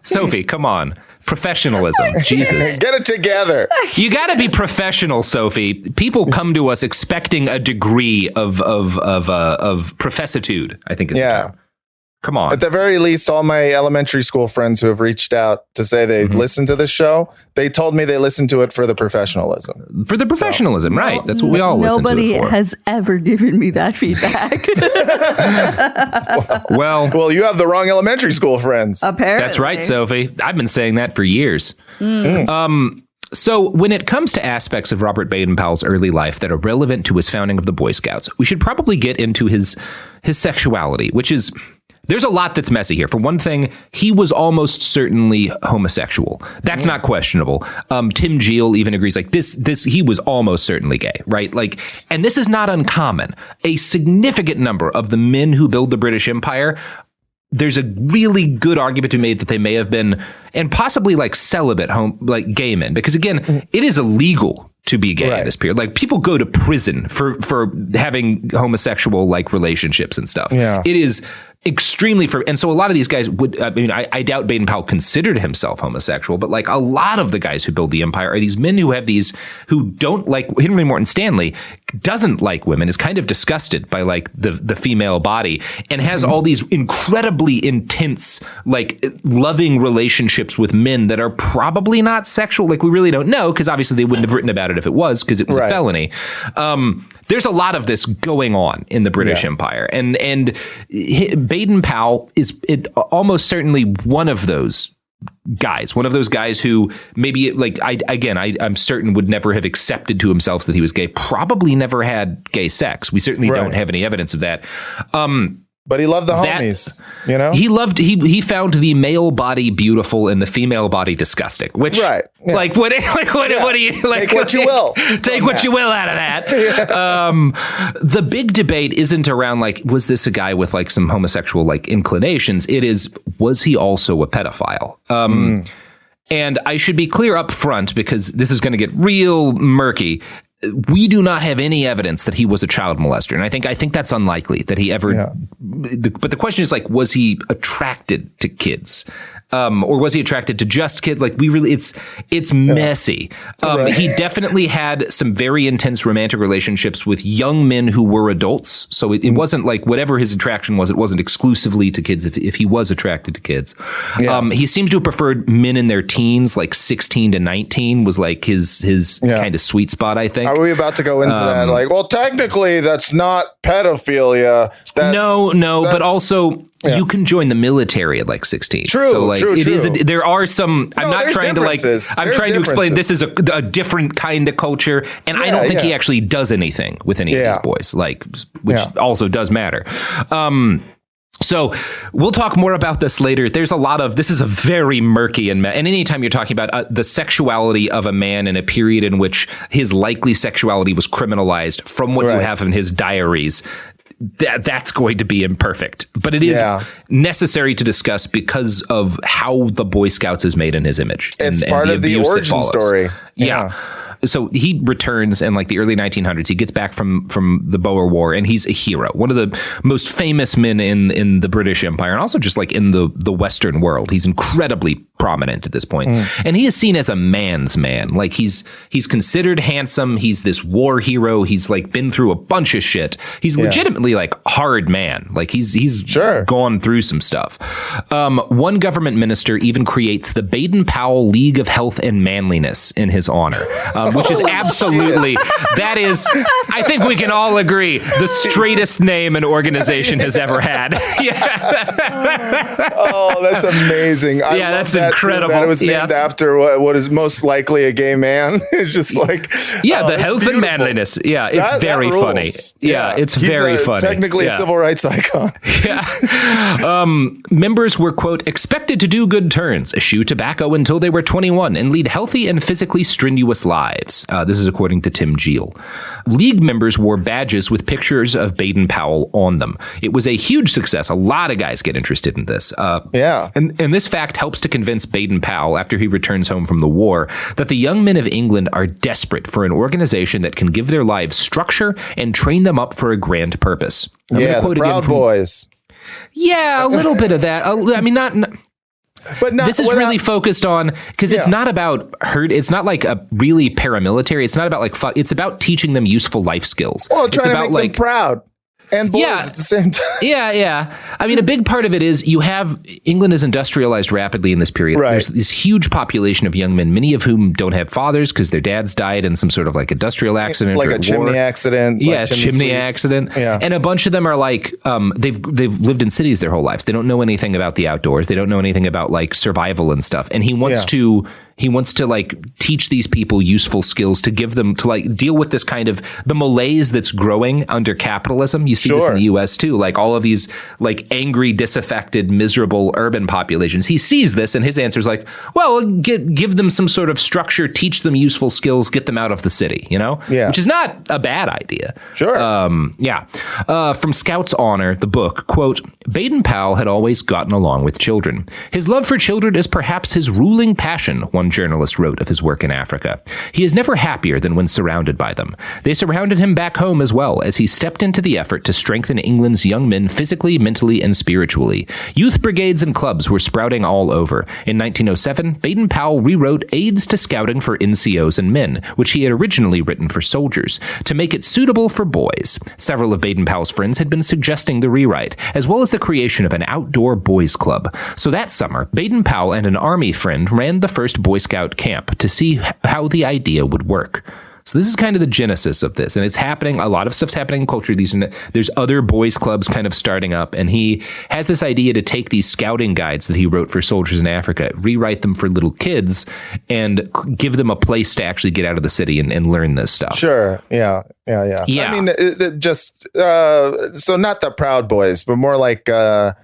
Sophie, come on. Professionalism. Jesus. Get it together. You got to be professional, Sophie. People come to us expecting a degree of professitude, I think is the term. Come on. At the very least, all my elementary school friends who have reached out to say they listen to this show, they told me they listened to it for the professionalism. For the professionalism, right. That's what we all listen to it for. Nobody has ever given me that feedback. Well, you have the wrong elementary school friends. Apparently. That's right, Sophie. I've been saying that for years. So when it comes to aspects of Robert Baden-Powell's early life that are relevant to his founding of the Boy Scouts, we should probably get into his sexuality, which is... There's a lot that's messy here. For one thing, he was almost certainly homosexual. That's not questionable. Tim Geel even agrees, like this, he was almost certainly gay, right? Like, and this is not uncommon. A significant number of the men who build the British Empire, there's a really good argument to be made that they may have been, and possibly like celibate gay men, because again, it is illegal to be gay in this period. Like, people go to prison for having homosexual like relationships and stuff. It is extremely and so a lot of these guys would, I doubt Baden-Powell considered himself homosexual, but like a lot of the guys who build the empire are these men who don't like Henry Morton Stanley, doesn't like women, is kind of disgusted by like the female body, and has all these incredibly intense, like loving relationships with men that are probably not sexual. Like, we really don't know, because obviously they wouldn't have written about it if it was, because it was a felony. There's a lot of this going on in the British Empire, and Baden-Powell is almost certainly one of those guys who maybe, like, I'm certain would never have accepted to himself that he was gay, probably never had gay sex. We certainly don't have any evidence of that. But he loved the homies, you know? He found the male body beautiful and the female body disgusting, which right. Yeah. Like what do you like? Take what you will. Take what you will out of that. Yeah. The big debate isn't around like, was this a guy with like some homosexual like inclinations? It is, was he also a pedophile? And I should be clear up front because this is going to get real murky. We do not have any evidence that he was a child molester. And I think that's unlikely that he ever, but the question is like, was he attracted to kids? Or was he attracted to just kids? Like it's messy. Right. He definitely had some very intense romantic relationships with young men who were adults. So it wasn't like whatever his attraction was, it wasn't exclusively to kids if he was attracted to kids. Yeah. He seems to have preferred men in their teens, like 16 to 19 was like his kind of sweet spot, I think. Are we about to go into that? Like, well, technically that's not pedophilia. But also you can join the military at like 16. True. So like true. There are some, I'm not trying to like, I'm trying to explain this is a different kind of culture. And I don't think he actually does anything with any of these boys, like, which also does matter. So we'll talk more about this later. There's a lot of, this is a very murky and anytime you're talking about the sexuality of a man in a period in which his likely sexuality was criminalized from what you have in his diaries, that's going to be imperfect, but it is necessary to discuss because of how the Boy Scouts is made in his image. It's part of the origin story. Yeah. So he returns in like the early 1900s. He gets back from the Boer War and he's a hero. One of the most famous men in the British Empire and also just like in the Western world. He's incredibly prominent at this point. And he is seen as a man's man. Like he's considered handsome. He's this war hero. He's like been through a bunch of shit. He's legitimately like hard man. Like he's gone through some stuff. One government minister even creates the Baden-Powell League of Health and Manliness in his honor. Which is absolutely, that is, I think we can all agree, the straightest name an organization has ever had. Oh, that's amazing. That's incredible. That it was named after what is most likely a gay man. It's just like, the health and manliness. Yeah, it's very funny. Yeah, it's very funny. Technically a civil rights icon. Members were, quote, expected to do good turns, eschew tobacco until they were 21, and lead healthy and physically strenuous lives. This is according to Tim Geel. League members wore badges with pictures of Baden-Powell on them. It was a huge success. A lot of guys get interested in this. And this fact helps to convince Baden-Powell, after he returns home from the war, that the young men of England are desperate for an organization that can give their lives structure and train them up for a grand purpose. The Proud Boys. Yeah, a little bit of that. I mean, not... But this is really focused on, because it's not about hurt. It's not like a really paramilitary. It's not about like, it's about teaching them useful life skills. Well, it's trying about to make them proud. And boys at the same time. I mean, a big part of it is England is industrialized rapidly in this period. Right. There's this huge population of young men, many of whom don't have fathers because their dads died in some sort of like industrial accident. Like a chimney accident. Yeah, chimney accident. Yeah. And a bunch of them are like, they've lived in cities their whole lives. They don't know anything about the outdoors. They don't know anything about like survival and stuff. And he wants to like teach these people useful skills to give them to like deal with this kind of the malaise that's growing under capitalism. You see this in the US too, like all of these like angry, disaffected, miserable urban populations. He sees this and his answer is like, well, give them some sort of structure, teach them useful skills, get them out of the city, which is not a bad idea. Sure. From Scout's Honor, the book, quote, Baden-Powell had always gotten along with children. His love for children is perhaps his ruling passion, one journalist wrote of his work in Africa. He is never happier than when surrounded by them. They surrounded him back home as well as he stepped into the effort to strengthen England's young men physically, mentally, and spiritually. Youth brigades and clubs were sprouting all over. In 1907, Baden-Powell rewrote Aids to Scouting for NCOs and Men, which he had originally written for soldiers, to make it suitable for boys. Several of Baden-Powell's friends had been suggesting the rewrite, as well as the creation of an outdoor boys' club. So that summer, Baden-Powell and an army friend ran the first Boy Scout camp to see how the idea would work. So this is kind of the genesis of this, and it's happening. A lot of stuff's happening in culture. There's other boys clubs kind of starting up, and he has this idea to take these scouting guides that he wrote for soldiers in Africa, rewrite them for little kids, and give them a place to actually get out of the city and learn this stuff. Sure. Yeah. I mean, so not the Proud Boys, but more like the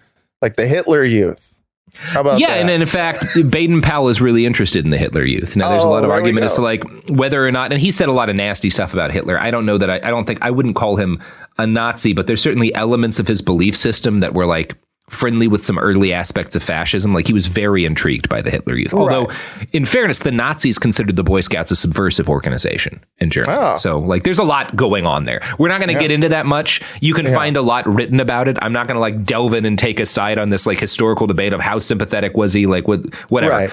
Hitler Youth. How about that? And in fact, Baden-Powell is really interested in the Hitler Youth. Now, there's a lot of argument as to like whether or not, and he said a lot of nasty stuff about Hitler. I don't know that I wouldn't call him a Nazi, but there's certainly elements of his belief system that were like friendly with some early aspects of fascism. Like he was very intrigued by the Hitler Youth. Although, in fairness, the Nazis considered the Boy Scouts a subversive organization in Germany. So like there's a lot going on there. We're not going to get into that much. You can find a lot written about it. I'm not going to like delve in and take a side on this like historical debate of how sympathetic was he, like whatever.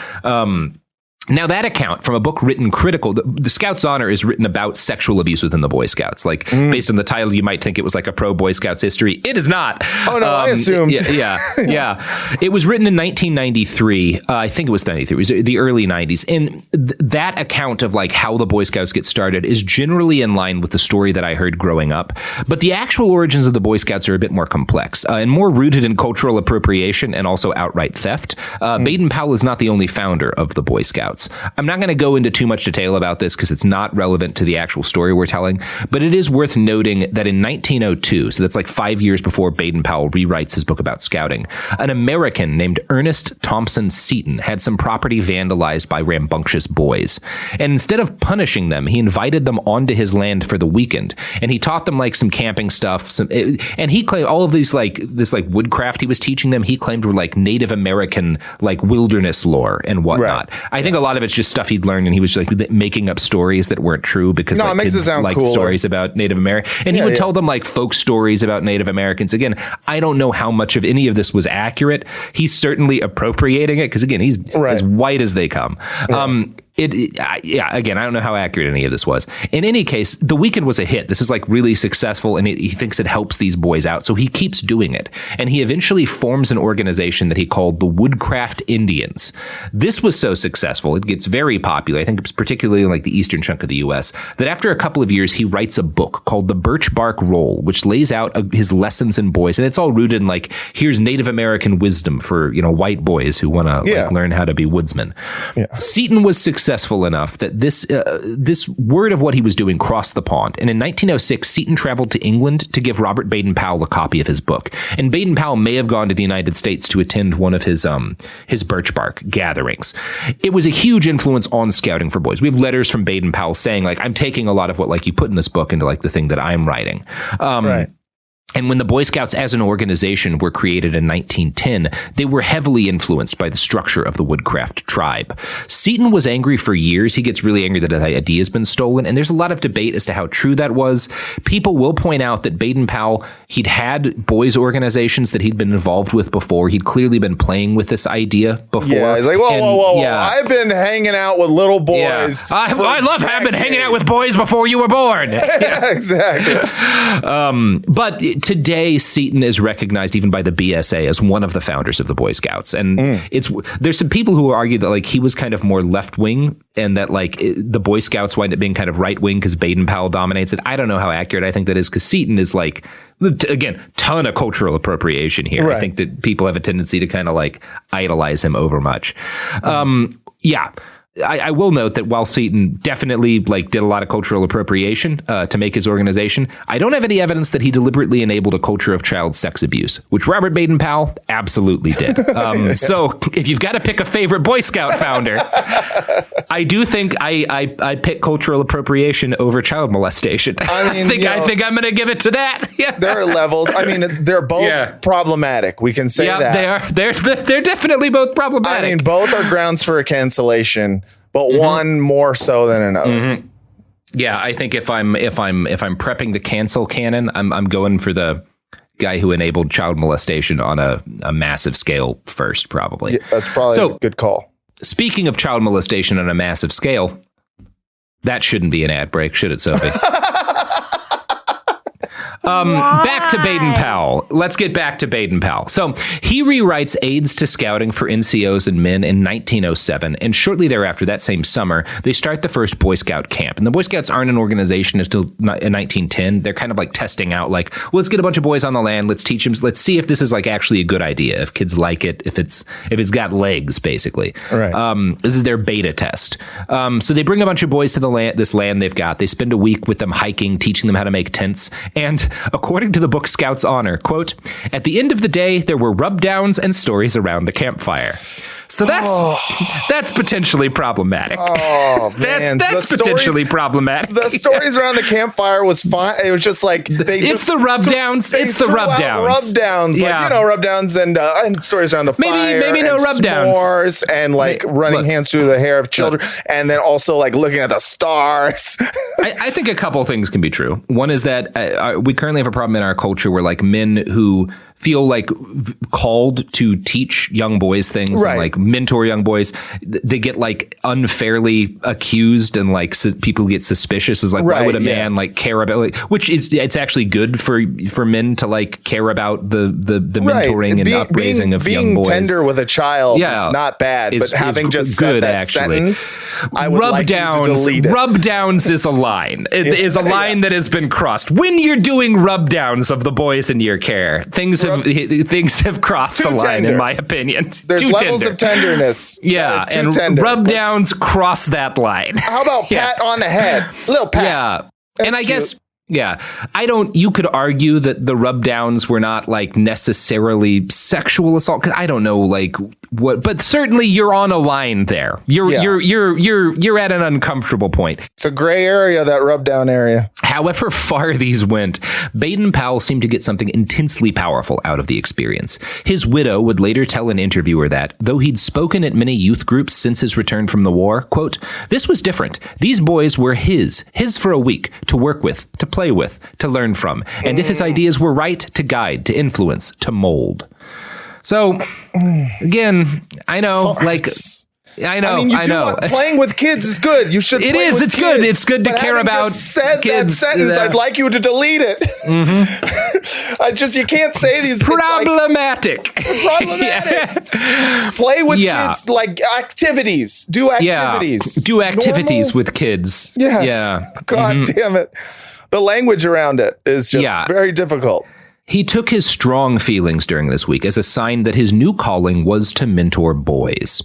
Now, that account from a book written critical, the Scouts Honor is written about sexual abuse within the Boy Scouts. Like, based on the title, you might think it was like a pro-Boy Scouts history. It is not. Oh, no, I assumed. Yeah. It was written in 1993. I think it was 93. It was the early 90s. And that account of like how the Boy Scouts get started is generally in line with the story that I heard growing up. But the actual origins of the Boy Scouts are a bit more complex and more rooted in cultural appropriation and also outright theft. Baden-Powell is not the only founder of the Boy Scouts. I'm not going to go into too much detail about this because it's not relevant to the actual story we're telling, but it is worth noting that in 1902, so that's like 5 years before Baden-Powell rewrites his book about scouting, an American named Ernest Thompson Seton had some property vandalized by rambunctious boys. And instead of punishing them, he invited them onto his land for the weekend. And he taught them like some camping stuff. And he claimed all of these like this like woodcraft he was teaching them, he claimed were like Native American like wilderness lore and whatnot. I think a lot of it's just stuff he'd learned, and he was like making up stories that weren't true because like, kids like stories about Native American, and he would tell them like folk stories about Native Americans. Again, I don't know how much of any of this was accurate. He's certainly appropriating it because again, he's as white as they come. Again, I don't know how accurate any of this was. In any case, the weekend was a hit. This is like really successful, and he thinks it helps these boys out. So he keeps doing it. And he eventually forms an organization that he called the Woodcraft Indians. This was so successful, it gets very popular. I think it's particularly in like the eastern chunk of the U.S., that after a couple of years, he writes a book called The Birch Bark Roll, which lays out his lessons in boys. And it's all rooted in like, here's Native American wisdom for, white boys who want to like, learn how to be woodsmen. Seton was successful enough that this word of what he was doing crossed the pond. And in 1906, Seton traveled to England to give Robert Baden-Powell a copy of his book. And Baden-Powell may have gone to the United States to attend one of his birch bark gatherings. It was a huge influence on scouting for boys. We have letters from Baden-Powell saying like, I'm taking a lot of what like you put in this book into like the thing that I'm writing. And when the Boy Scouts as an organization were created in 1910, they were heavily influenced by the structure of the Woodcraft tribe. Seton was angry for years. He gets really angry that his idea has been stolen. And there's a lot of debate as to how true that was. People will point out that Baden-Powell, he'd had boys organizations that he'd been involved with before. He'd clearly been playing with this idea before. Yeah, he's like, whoa. I've been hanging out with little boys. Yeah. I've been hanging out with boys before you were born. Yeah, exactly. But today, Seton is recognized even by the BSA as one of the founders of the Boy Scouts. And there's some people who argue that like he was kind of more left wing and that like the Boy Scouts wind up being kind of right wing because Baden-Powell dominates it. I don't know how accurate I think that is because Seton is like, again, ton of cultural appropriation here. I think that people have a tendency to kind of like idolize him over much. I will note that while Seton definitely like did a lot of cultural appropriation to make his organization, I don't have any evidence that he deliberately enabled a culture of child sex abuse, which Robert Baden-Powell absolutely did. So if you've got to pick a favorite Boy Scout founder, I do think I pick cultural appropriation over child molestation. I think I'm going to give it to that. There are levels. I mean, they're both problematic. We can say that. They are. They're definitly both problematic. I mean, both are grounds for a cancellation. But one more so than another. Yeah, I think if I'm prepping the cancel canon, I'm going for the guy who enabled child molestation on a massive scale first, probably. Yeah, that's probably a good call. Speaking of child molestation on a massive scale, that shouldn't be an ad break, should it, Sophie? Back to Baden-Powell. Let's get back to Baden-Powell. So he rewrites Aids to Scouting for NCOs and Men in 1907, and shortly thereafter, that same summer, they start the first Boy Scout camp. And the Boy Scouts aren't an organization until 1910. They're kind of like testing out, like, well, let's get a bunch of boys on the land. Let's teach them. Let's see if this is like actually a good idea. If kids like it, if it's got legs, basically. Right. This is their beta test. So they bring a bunch of boys to this land they've got. They spend a week with them hiking, teaching them how to make tents, and according to the book Scout's Honor, quote, at the end of the day, there were rub-downs and stories around the campfire. So that's potentially problematic. Oh, man. That's potentially problematic. The stories around the campfire was fine. It was just like it's the rub-downs. It's the rub-downs. Rub-downs. Yeah. Like, rub-downs and stories around the fire. Maybe no rub-downs. S'mores and like running hands through the hair of children. And then also like looking at the stars. I think a couple of things can be true. One is that we currently have a problem in our culture where like men who feel like called to teach young boys things and like mentor young boys, they get like unfairly accused and like people get suspicious as like, why would a man like care about, like, which is, it's actually good for men to like care about the mentoring and upraising of young boys. Being tender with a child is not bad, but having just said that sentence, I would like you to delete it. Rub-downs is a line. It is a line that has been crossed. When you're doing rub-downs of the boys in your care, things have crossed a line, in my opinion. There's levels of tenderness. Yeah, and rub-downs cross that line. How about pat on the head? Little pat. Yeah. That's and I cute. guess, you could argue that the rub-downs were not like necessarily sexual assault, because I don't know like what, but certainly you're on a line there. You're at an uncomfortable point. It's a gray area, that rub-down area. However far these went, Baden-Powell seemed to get something intensely powerful out of the experience. His widow would later tell an interviewer that, though he'd spoken at many youth groups since his return from the war, quote, this was different. These boys were his for a week, to work with, to play with, to learn from. And if his ideas were right, to guide, to influence, to mold. So, again, I know, like... I know. Playing with kids is good. You should. It's good. It's good to care about said kids. That sentence, I'd like you to delete it. Mm-hmm. You can't say these. Problematic. Play with kids, like activities. Do activities. Do activities with kids. Yes. Yeah. God damn it. The language around it is just very difficult. He took his strong feelings during this week as a sign that his new calling was to mentor boys.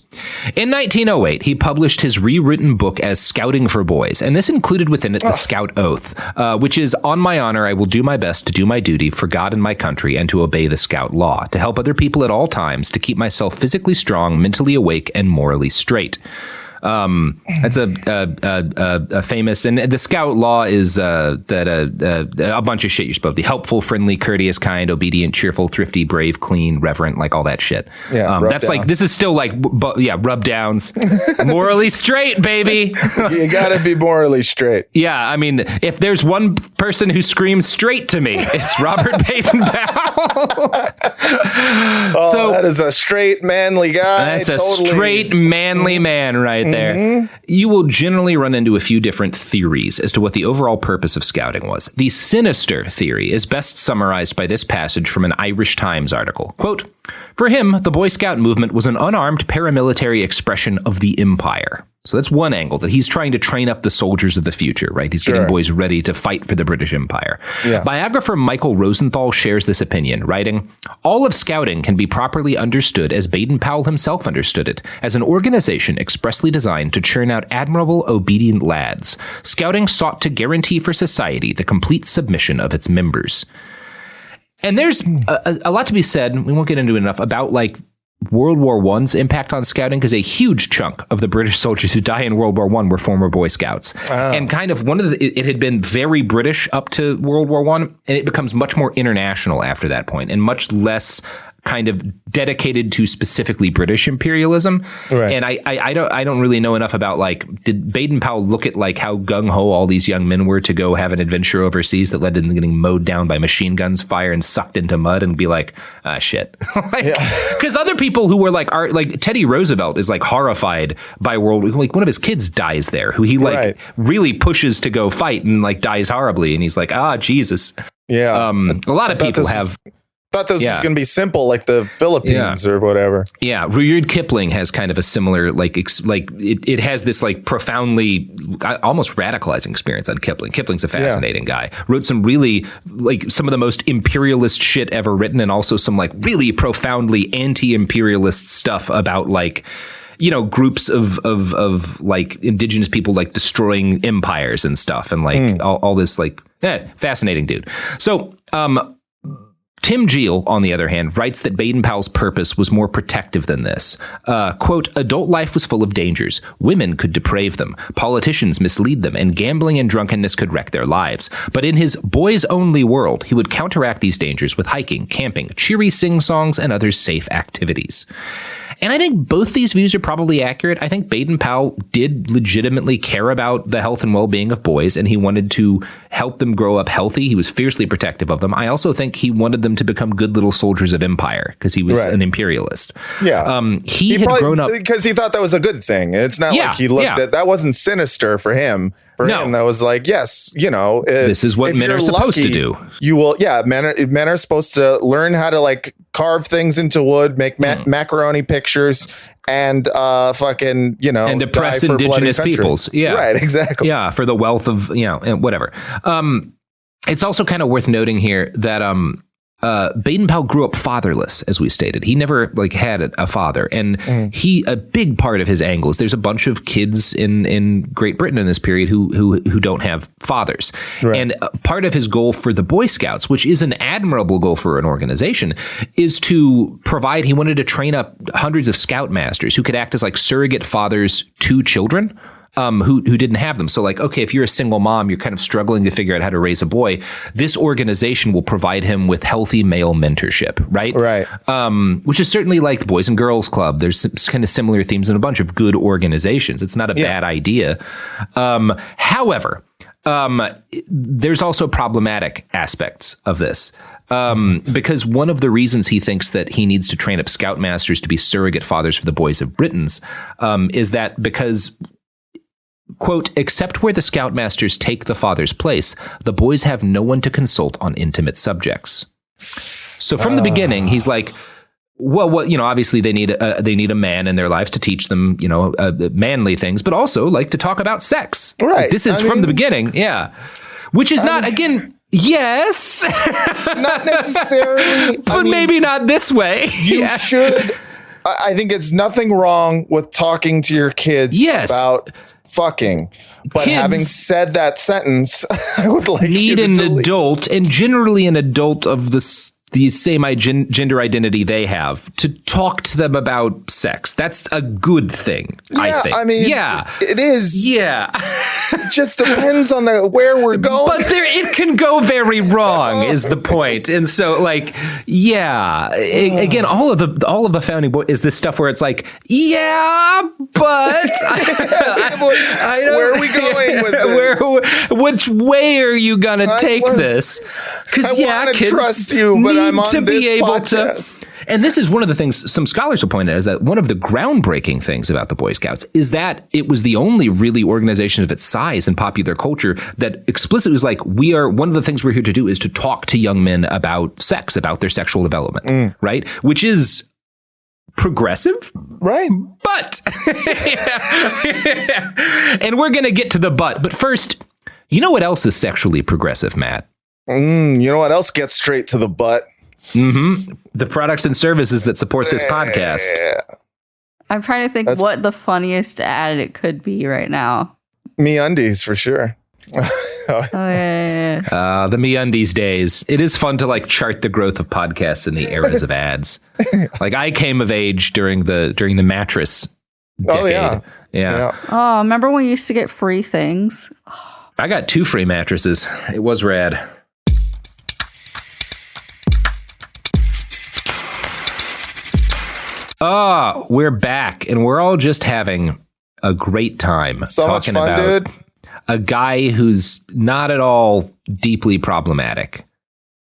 In 1908, he published his rewritten book as Scouting for Boys, and this included within it the Scout Oath, which is, on my honor, I will do my best to do my duty for God and my country and to obey the Scout law, to help other people at all times, to keep myself physically strong, mentally awake, and morally straight. That's a famous, and the Scout law is that a bunch of shit you're supposed to be: helpful, friendly, courteous, kind, obedient, cheerful, thrifty, brave, clean, reverent, like all that shit. That's down. Like, this is still like rub downs. Morally straight, baby. You gotta be morally straight. Yeah, I mean, if there's one person who screams straight to me, it's Robert Baden-Powell. So that is a straight, manly guy. That's a straight, manly man right there. Mm-hmm. You will generally run into a few different theories as to what the overall purpose of scouting was. The sinister theory is best summarized by this passage from an Irish Times article. Quote, for him, the Boy Scout movement was an unarmed paramilitary expression of the empire. So that's one angle, that he's trying to train up the soldiers of the future, right? He's getting boys ready to fight for the British Empire. Yeah. Biographer Michael Rosenthal shares this opinion, writing, all of scouting can be properly understood as Baden-Powell himself understood it, as an organization expressly designed to churn out admirable, obedient lads. Scouting sought to guarantee for society the complete submission of its members. And there's a lot to be said, we won't get into it enough, about like World War I's impact on scouting, because a huge chunk of the British soldiers who die in World War I were former Boy Scouts. Oh. And kind of it had been very British up to World War I, and it becomes much more international after that point, and much less kind of dedicated to specifically British imperialism. Right. And I don't really know enough about, like, did Baden-Powell look at like how gung-ho all these young men were to go have an adventure overseas that led to them getting mowed down by machine guns, fire, and sucked into mud, and be like, shit. Because other people who were like Teddy Roosevelt is like horrified by like one of his kids dies there, who he like really pushes to go fight and like dies horribly, and he's like, Jesus. Yeah. A lot of people have. Thought this was going to be simple, like the Philippines or whatever. Yeah, Rudyard Kipling has kind of a similar, it has this like profoundly, almost radicalizing experience on Kipling. Kipling's a fascinating guy. Wrote some really like some of the most imperialist shit ever written, and also some like really profoundly anti-imperialist stuff about like, you know, groups of like indigenous people like destroying empires and stuff, and like all this like fascinating dude. So Tim Geel, on the other hand, writes that Baden-Powell's purpose was more protective than this. Quote, adult life was full of dangers. Women could deprave them. Politicians mislead them, and gambling and drunkenness could wreck their lives. But in his boys-only world, he would counteract these dangers with hiking, camping, cheery sing-songs, and other safe activities. And I think both these views are probably accurate. I think Baden-Powell did legitimately care about the health and well-being of boys, and he wanted to help them grow up healthy. He was fiercely protective of them. I also think he wanted them to become good little soldiers of empire because he was an imperialist. Yeah. He had grown up because he thought that was a good thing. It's not like he looked at that wasn't sinister for him. For him, that was like, yes, you know, this is what men are supposed to do. You will. Yeah. Men are supposed to learn how to like carve things into wood, make macaroni pictures, and fucking, you know, and oppress indigenous peoples. Yeah. Right. Exactly. Yeah. For the wealth of, you know, and whatever. It's also kind of worth noting here that Baden-Powell grew up fatherless, as we stated. He never like had a father, and a big part of his angle is there's a bunch of kids in Great Britain in this period who don't have fathers. Right. And part of his goal for the Boy Scouts, which is an admirable goal for an organization, is to provide. He wanted to train up hundreds of scoutmasters who could act as like surrogate fathers to children. Who didn't have them. So like, okay, if you're a single mom, you're kind of struggling to figure out how to raise a boy, this organization will provide him with healthy male mentorship, right? Right. Which is certainly like the Boys and Girls Club. There's kind of similar themes in a bunch of good organizations. It's not a bad idea. However, there's also problematic aspects of this. Because one of the reasons he thinks that he needs to train up scoutmasters to be surrogate fathers for the boys of Britons is that because, quote, except where the scoutmasters take the father's place, the boys have no one to consult on intimate subjects. So from the beginning, he's like, well, you know, obviously they need a man in their lives to teach them, you know, manly things, but also like to talk about sex. Right. This is from the beginning. Yeah. Which is not, again, yes. Not necessarily. But maybe not this way. You should. I think it's nothing wrong with talking to your kids about fucking. But having said that sentence, I would like need an adult, and generally an adult of the same gender identity they have, to talk to them about sex. That's a good thing, I think. I mean, it is. Yeah. It just depends on where we're going. But it can go very wrong is the point. And so like, again, all of the Founding Boy is this stuff where it's like, but I don't, where are we going with this? Which way are you going to take this? Because kids trust you, but I'm on this podcast. And this is one of the things some scholars will point out, is that one of the groundbreaking things about the Boy Scouts is that it was the only really organization of its size in popular culture that explicitly was like, one of the things we're here to do is to talk to young men about sex, about their sexual development, right? Which is progressive, right? But, and we're going to get to the but first, you know what else is sexually progressive, Matt? You know what else gets straight to the butt? The products and services that support this podcast. I'm trying to think what the funniest ad it could be right now. MeUndies for sure. The MeUndies days. It is fun to like chart the growth of podcasts in the eras of ads. Like I came of age during the mattress decade. Yeah. Oh, remember when we used to get free things? I got 2 free mattresses. It was rad. Oh, we're back, and we're all just having a great time talking much fun, about dude. A guy who's not at all deeply problematic.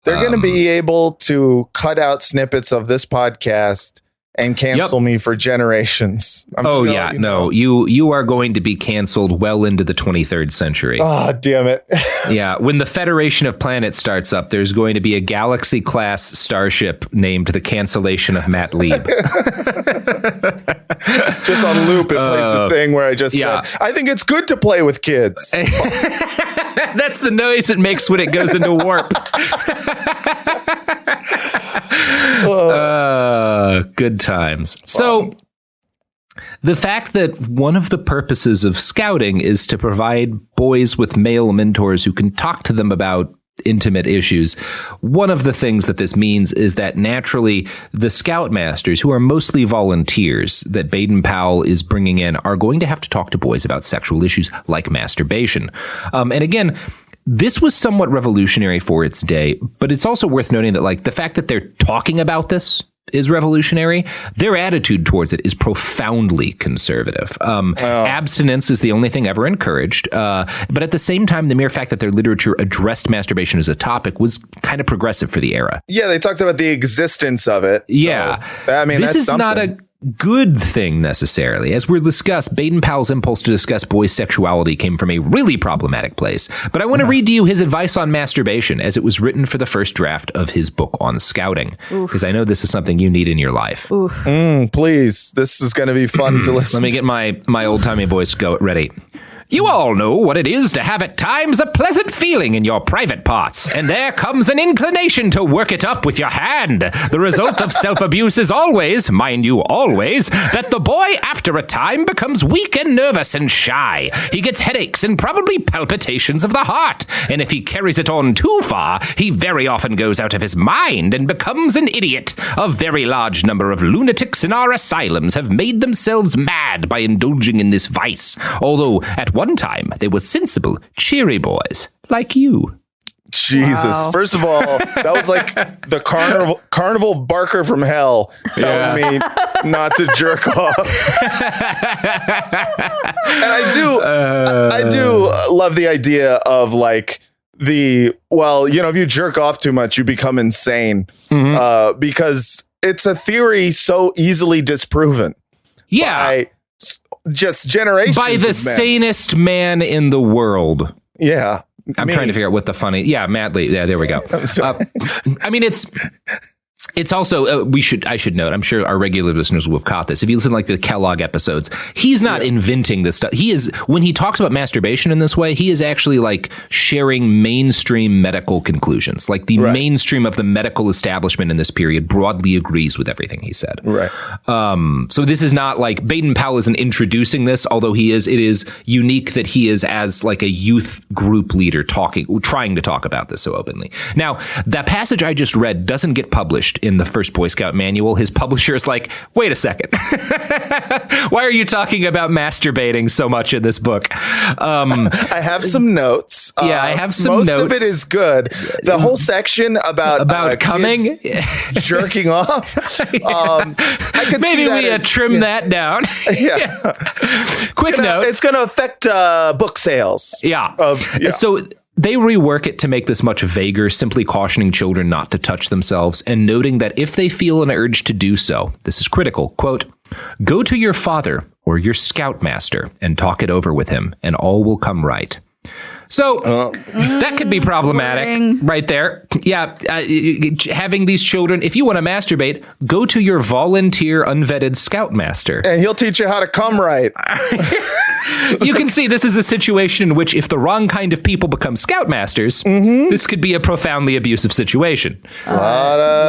They're going to be able to cut out snippets of this podcast and cancel me for generations. You are going to be canceled well into the 23rd century. Oh, damn it. Yeah, when the Federation of Planets starts up, there's going to be a Galaxy-class starship named the Cancellation of Matt Lieb. Just on loop, it plays the thing where I just said, I think it's good to play with kids. That's the noise it makes when it goes into warp. Good times. So the fact that one of the purposes of scouting is to provide boys with male mentors who can talk to them about intimate issues. One of the things that this means is that naturally the scoutmasters, who are mostly volunteers that Baden-Powell is bringing in, are going to have to talk to boys about sexual issues like masturbation. And again, this was somewhat revolutionary for its day, but it's also worth noting that like the fact that they're talking about this is revolutionary. Their attitude towards it is profoundly conservative. Abstinence is the only thing ever encouraged. But at the same time, the mere fact that their literature addressed masturbation as a topic was kind of progressive for the era. Yeah, they talked about the existence of it. Yeah. So, I mean, this is something. not a good thing necessarily. As we'll discuss, Baden-Powell's impulse to discuss boys' sexuality came from a really problematic place. But I want to read to you his advice on masturbation as it was written for the first draft of his book on scouting, because I know this is something you need in your life. Please, this is going to be fun to listen. Let me get my old-timey voice ready. You all know what it is to have at times a pleasant feeling in your private parts, and there comes an inclination to work it up with your hand. The result of self-abuse is always, mind you, always, that the boy after a time becomes weak and nervous and shy. He gets headaches and probably palpitations of the heart, and if he carries it on too far, he very often goes out of his mind and becomes an idiot. A very large number of lunatics in our asylums have made themselves mad by indulging in this vice, although at one time they were sensible, cheery boys like you. Jesus. Wow. First of all, that was like the carnival barker from hell telling me not to jerk off. And I do love the idea of like if you jerk off too much, you become insane. Because it's a theory so easily disproven. Yeah. Just generations by the sanest man in the world. Yeah. I'm trying to figure out what the funny. Yeah, Matt Lieb. Yeah, there we go. I mean, it's also I should note, I'm sure our regular listeners will have caught this. If you listen to like the Kellogg episodes, he's not inventing this stuff. He is, when he talks about masturbation in this way, he is actually like sharing mainstream medical conclusions. Like the mainstream of the medical establishment in this period broadly agrees with everything he said. Right. So this is not like Baden-Powell isn't introducing this, although it is unique that he is as like a youth group leader trying to talk about this so openly. Now, that passage I just read doesn't get published in the first Boy Scout manual. His publisher is like, wait a second. Why are you talking about masturbating so much in this book? I have some notes. I have some most notes. Most of it is good. The whole section about coming, jerking off. I could maybe we trim that down. Quick note. It's going to affect book sales. So they rework it to make this much vaguer, simply cautioning children not to touch themselves and noting that if they feel an urge to do so, this is critical, quote, go to your father or your scoutmaster and talk it over with him and all will come right. So that could be problematic right there. Yeah. Having these children, if you want to masturbate, go to your volunteer unvetted scoutmaster. And he'll teach you how to come right. You can see this is a situation in which if the wrong kind of people become scoutmasters, this could be a profoundly abusive situation. A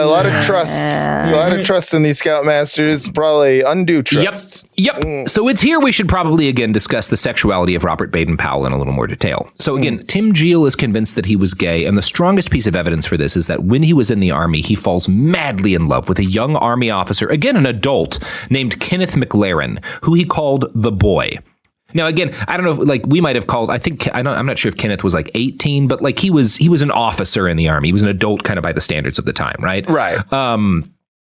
lot of trust. A lot of trust in these scoutmasters. Probably undue trust. Yep. So it's here we should probably again discuss the sexuality of Robert Baden-Powell in a little more detail. So again, Tim Geel is convinced that he was gay, and the strongest piece of evidence for this is that when he was in the army, he falls madly in love with a young army officer, again an adult, named Kenneth McLaren, who he called the boy. Now, again, I don't know, like we might have called, I'm not sure if Kenneth was like 18, but like he was an officer in the army. He was an adult kind of by the standards of the time, right? Right.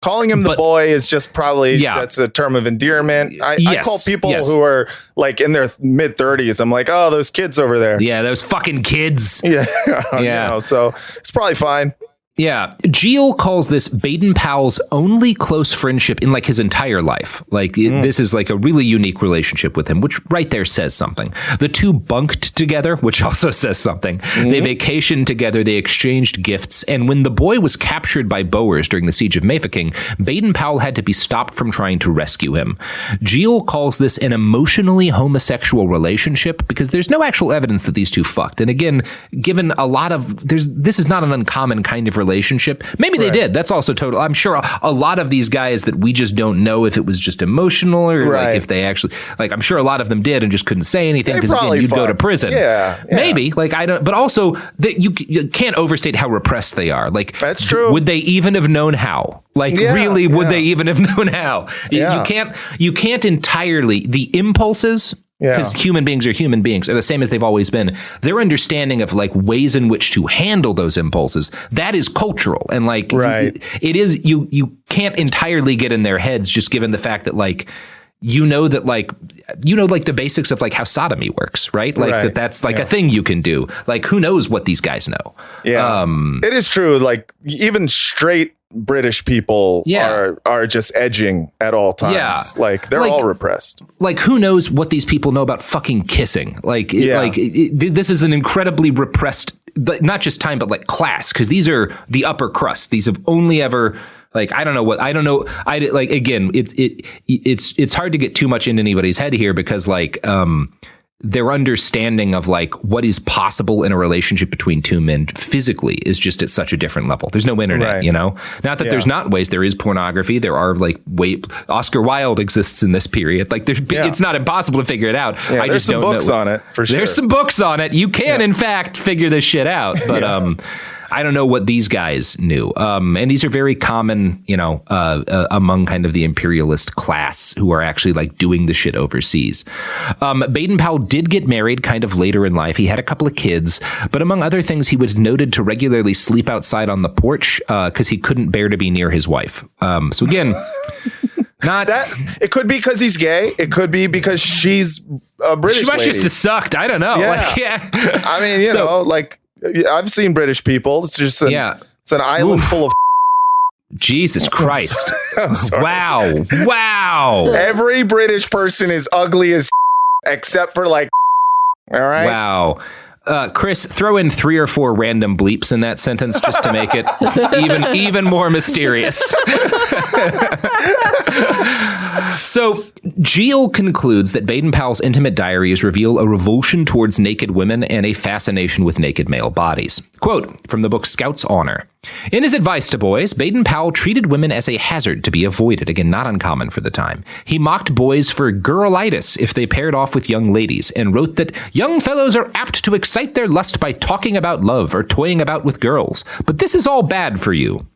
Calling him the boy is just probably, that's a term of endearment. I call people who are like in their mid 30s. I'm like, oh, those kids over there. Yeah, those fucking kids. Yeah. So it's probably fine. Yeah. Geel calls this Baden-Powell's only close friendship in like his entire life. Like this is like a really unique relationship with him, which right there says something. The two bunked together, which also says something. They vacationed together. They exchanged gifts. And when the boy was captured by Boers during the siege of Mafeking, Baden-Powell had to be stopped from trying to rescue him. Geel calls this an emotionally homosexual relationship because there's no actual evidence that these two fucked. And again, given a lot of this is not an uncommon kind of relationship. Maybe they did. That's also total. I'm sure a lot of these guys that we just don't know if it was just emotional or like if they actually like. I'm sure a lot of them did and just couldn't say anything because again, you'd go to prison. Yeah, maybe. Like I don't. But also that you can't overstate how repressed they are. Like that's true. Would they even have known how? Like really, would they even have known how? You can't entirely the impulses. Because human beings are the same as they've always been. Their understanding of like ways in which to handle those impulses, that is cultural. And like, it is, you can't entirely get in their heads just given the fact that like, like the basics of like how sodomy works, right? Like that's like a thing you can do. Like who knows what these guys know? Yeah. It is true. Like even straight British people are just edging at all times. Yeah. Like they're all repressed. Like who knows what these people know about fucking kissing? This is an incredibly repressed, not just time, but like class. Cause these are the upper crust. These have only ever like, it's hard to get too much into anybody's head here because like, their understanding of like what is possible in a relationship between two men physically is just at such a different level. There's no internet, not that there's not ways. There is pornography. There are like Oscar Wilde exists in this period. Like it's not impossible to figure it out. Yeah, there's some books on it for sure. There's some books on it. You can in fact figure this shit out, but I don't know what these guys knew. And these are very common, among kind of the imperialist class who are actually like doing the shit overseas. Baden-Powell did get married kind of later in life. He had a couple of kids, but among other things, he was noted to regularly sleep outside on the porch because he couldn't bear to be near his wife. So again, not that it could be because he's gay. It could be because she's a British. She might just have sucked. I don't know. I mean, like. I've seen British people. It's just it's an island full of Jesus Christ. I'm sorry. Wow. Every British person is ugly as except for like all right. Wow. Chris, throw in 3 or 4 random bleeps in that sentence just to make it even more mysterious. So Geel concludes that Baden-Powell's intimate diaries reveal a revulsion towards naked women and a fascination with naked male bodies. Quote from the book Scout's Honor. In his advice to boys, Baden-Powell treated women as a hazard to be avoided, again, not uncommon for the time. He mocked boys for girlitis if they paired off with young ladies, and wrote that young fellows are apt to excite their lust by talking about love or toying about with girls, but this is all bad for you.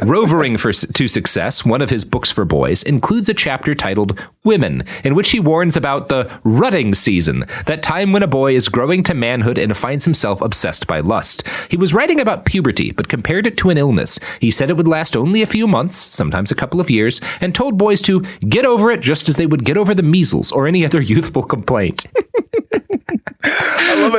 Rovering to Success, one of his books for boys, includes a chapter titled Women, in which he warns about the rutting season, that time when a boy is growing to manhood and finds himself obsessed by lust. He was writing about puberty, but compared it to an illness. He said it would last only a few months, sometimes a couple of years, and told boys to get over it just as they would get over the measles or any other youthful complaint. I love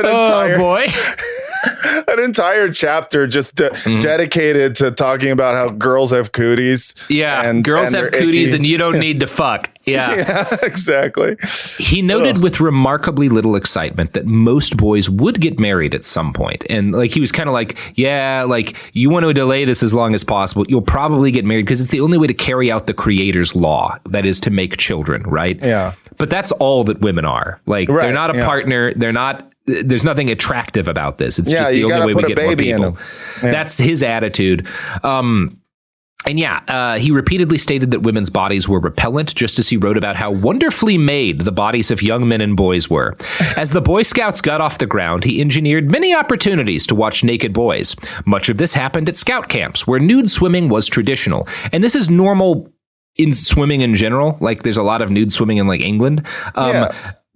an entire chapter just dedicated to talking about how girls have cooties. Yeah, and girls have cooties and you don't need to fuck. Yeah, exactly. He noted with remarkably little excitement that most boys would get married at some point. And like he was kind of like, yeah, like you want to delay this as long as possible. You'll probably get married because it's the only way to carry out the creator's law. That is to make children, right? Yeah. But that's all that women are. Like they're not a partner. They're not. There's nothing attractive about this. It's just the only way we get more people. That's his attitude. He repeatedly stated that women's bodies were repellent, just as he wrote about how wonderfully made the bodies of young men and boys were. As the Boy Scouts got off the ground, he engineered many opportunities to watch naked boys. Much of this happened at scout camps, where nude swimming was traditional. And this is normal in swimming in general. Like there's a lot of nude swimming in like England.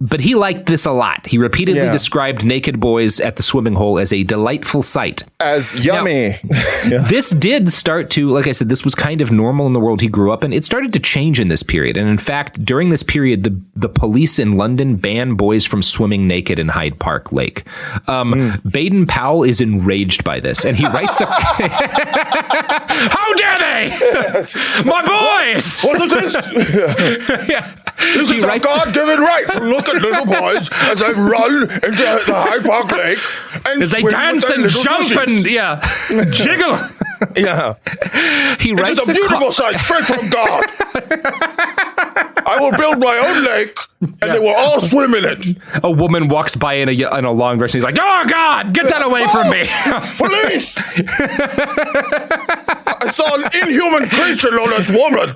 But he liked this a lot. He repeatedly described naked boys at the swimming hole as a delightful sight. As yummy. Now, this did start to, like I said, this was kind of normal in the world he grew up in. It started to change in this period. And in fact, during this period, the police in London banned boys from swimming naked in Hyde Park Lake. Baden-Powell is enraged by this. And he writes how dare they? My boys! What is this? This is a God-given right to look at little boys as they run into the Hyde Park Lake and as they dance and jump and jiggle. Yeah, he writes it's a beautiful sight straight from God. I will build my own lake, and they will all swim in it. A woman walks by in a long dress, and he's like, "Oh God, get that away from me, police!" I saw an inhuman creature known as woman.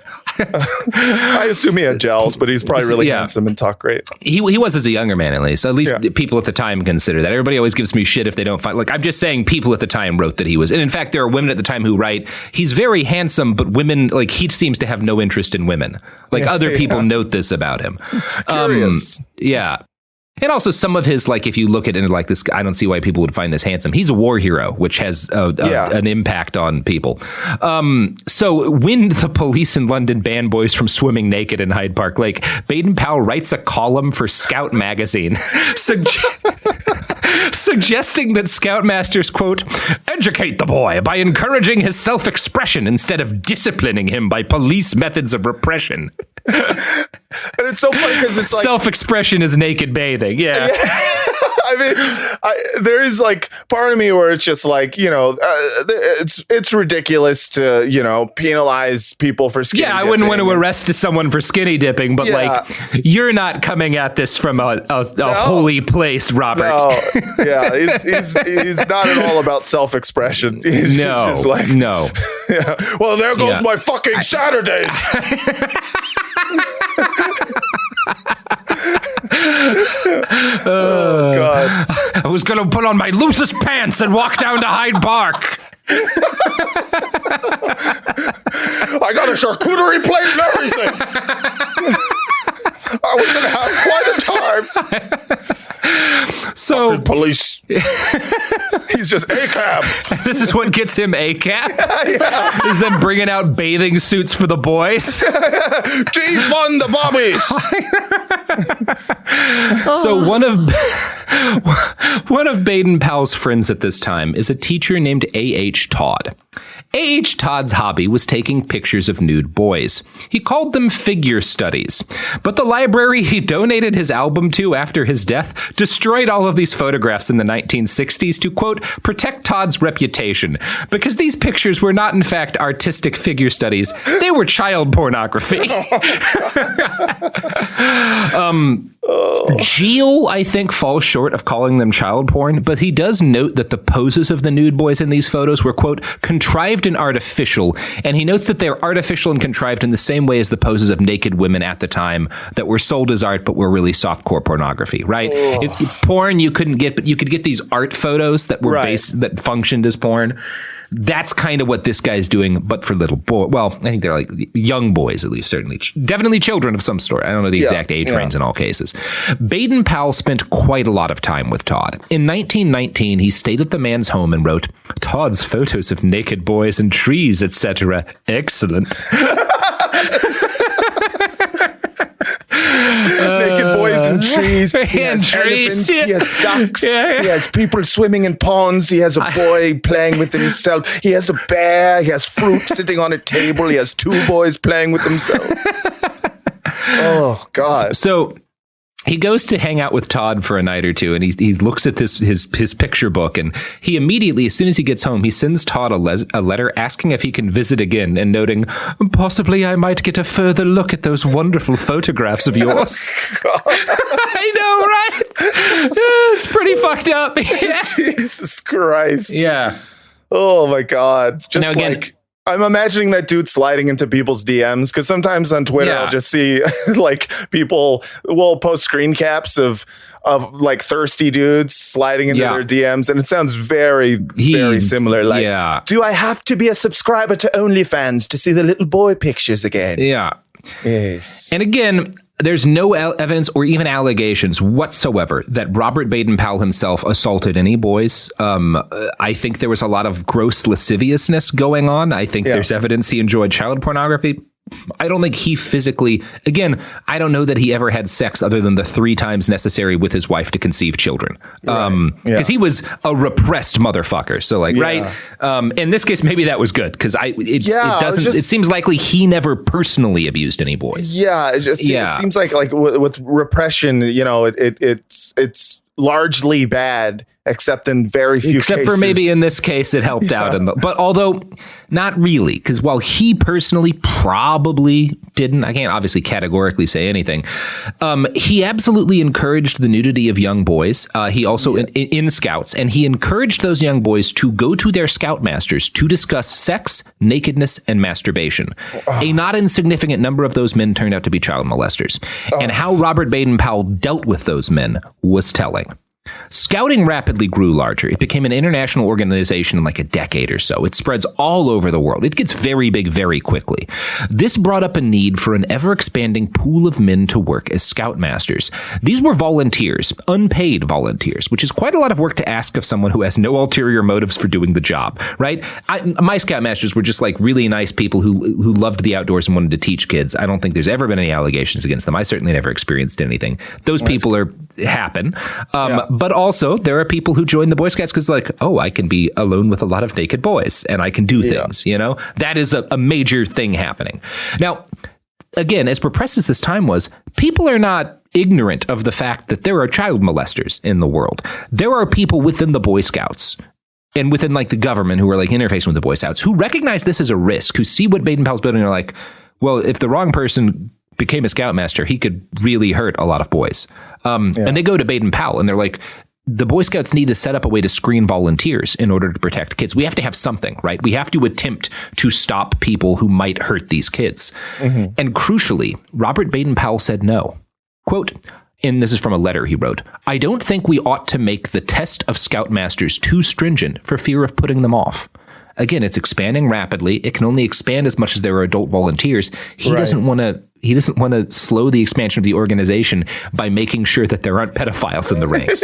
I assume he had gels, but he's probably really handsome and talk great. He was as a younger man, at least. At least people at the time consider that. Everybody always gives me shit if they don't find. Like, I'm just saying, people at the time wrote that he was, and in fact, there are women at the time who write, he's very handsome, but women, like, he seems to have no interest in women. Like, other people note this about him. Curious. And also some of his, like, if you look at it like this, I don't see why people would find this handsome. He's a war hero, which has an impact on people. So when the police in London banned boys from swimming naked in Hyde Park Lake, Baden-Powell writes a column for Scout magazine suggesting that Scoutmasters, quote, educate the boy by encouraging his self-expression instead of disciplining him by police methods of repression. And it's so funny because it's like self-expression is naked bathing. Yeah. I mean, there is like part of me where it's just like, it's ridiculous to, penalize people for skinny dipping. I wouldn't want to arrest someone for skinny dipping, but like, you're not coming at this from a holy place, Robert. No. Yeah, he's not at all about self-expression. He's just like, no. Yeah. Well, there goes my fucking Saturdays. Oh God! I was gonna put on my loosest pants and walk down to Hyde Park. I got a charcuterie plate and everything. I was gonna have quite a time. So fucking police. He's just ACAB. This is what gets him ACAB? Is them bringing out bathing suits for the boys? Defund the bobbies. So one of Baden-Powell's friends at this time is a teacher named A.H. Todd. A.H. Todd's hobby was taking pictures of nude boys. He called them figure studies. But the library he donated his album to after his death destroyed all of these photographs in the 1960s to, quote, protect Todd's reputation. Because these pictures were not, in fact, artistic figure studies. They were child pornography. Geel, I think, falls short of calling them child porn, but he does note that the poses of the nude boys in these photos were, quote, contrived and artificial, and he notes that they're artificial and contrived in the same way as the poses of naked women at the time that were sold as art but were really softcore pornography, right? Porn you couldn't get, but you could get these art photos that were that functioned as porn. That's kind of what this guy's doing, but for little boys. Well, I think they're like young boys, at least, certainly. Definitely children of some sort. I don't know the exact age range in all cases. Baden-Powell spent quite a lot of time with Todd. In 1919, he stayed at the man's home and wrote, Todd's photos of naked boys and trees, etc. Excellent. Naked boys and trees. He has elephants. He has ducks. He has people swimming in ponds. He has a boy playing with himself. He has a bear. He has fruit sitting on a table. He has two boys playing with themselves. Oh, God. So he goes to hang out with Todd for a night or two, and he looks at his picture book, and he immediately, as soon as he gets home, he sends Todd a letter asking if he can visit again, and noting, possibly I might get a further look at those wonderful photographs of yours. I know, right? It's pretty fucked up. Jesus Christ. Yeah. Oh, my God. Just now, again, I'm imagining that dude sliding into people's DMs, because sometimes on Twitter I'll just see like people will post screen caps of like thirsty dudes sliding into their DMs, and it sounds very similar. Like, do I have to be a subscriber to OnlyFans to see the little boy pictures again? Yeah. Yes. And again, There's no evidence or even allegations whatsoever that Robert Baden-Powell himself assaulted any boys. I think there was a lot of gross lasciviousness going on. I think there's evidence he enjoyed child pornography. I don't think he physically, again, I don't know that he ever had sex other than the 3 times necessary with his wife to conceive children. Because he was a repressed motherfucker. So in this case, maybe that was good because it seems likely he never personally abused any boys. Yeah. It seems like with repression, it's largely bad. Except in very few cases. Except for maybe in this case, it helped out. But although not really, because while he personally probably didn't, I can't obviously categorically say anything, he absolutely encouraged the nudity of young boys. He also, in Scouts, and he encouraged those young boys to go to their Scoutmasters to discuss sex, nakedness, and masturbation. A not insignificant number of those men turned out to be child molesters. And how Robert Baden-Powell dealt with those men was telling. Scouting rapidly grew larger. It became an international organization in like a decade or so. It spreads all over the world. It gets very big very quickly. This brought up a need for an ever-expanding pool of men to work as Scoutmasters. These were volunteers, unpaid volunteers, which is quite a lot of work to ask of someone who has no ulterior motives for doing the job, right? My Scoutmasters were just like really nice people who loved the outdoors and wanted to teach kids. I don't think there's ever been any allegations against them. I certainly never experienced anything. Those people happen. But also, there are people who join the Boy Scouts because I can be alone with a lot of naked boys and I can do things, That is a major thing happening. Now, again, as repressed as this time was, people are not ignorant of the fact that there are child molesters in the world. There are people within the Boy Scouts and within the government who are interfacing with the Boy Scouts who recognize this as a risk, who see what Baden-Powell's building and are like, well, if the wrong person became a Scoutmaster, he could really hurt a lot of boys. And they go to Baden-Powell and they're like, the Boy Scouts need to set up a way to screen volunteers in order to protect kids. We have to have something, right? We have to attempt to stop people who might hurt these kids. Mm-hmm. And crucially, Robert Baden-Powell said no. Quote, and this is from a letter he wrote, "I don't think we ought to make the test of Scoutmasters too stringent for fear of putting them off." Again, it's expanding rapidly. It can only expand as much as there are adult volunteers. He doesn't want to slow the expansion of the organization by making sure that there aren't pedophiles in the ranks.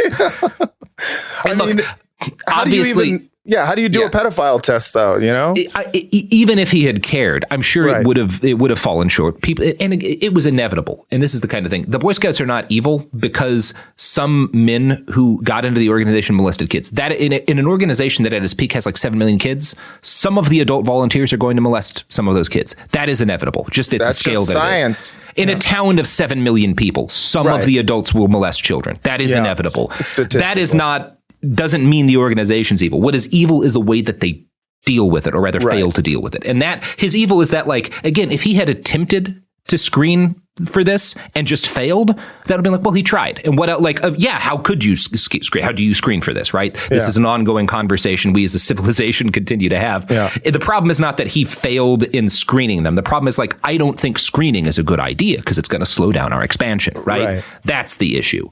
Obviously, how do you do a pedophile test, though? Even if he had cared, I'm sure it would have fallen short. It was inevitable. And this is the kind of thing. The Boy Scouts are not evil because some men who got into the organization molested kids. That in an organization that at its peak has 7 million kids, some of the adult volunteers are going to molest some of those kids. That is inevitable. Just at the scale that science. It is. In a town of 7 million people, some of the adults will molest children. That is inevitable. That is not. Doesn't mean the organization's evil. What is evil is the way that they deal with it, or rather fail to deal with it. And that his evil is that, again, if he had attempted to screen for this and just failed, that would have been well, he tried. And what how could you screen? How do you screen for this, right? This is an ongoing conversation we as a civilization continue to have. The problem is not that he failed in screening them. The problem is I don't think screening is a good idea because it's going to slow down our expansion, right? That's the issue.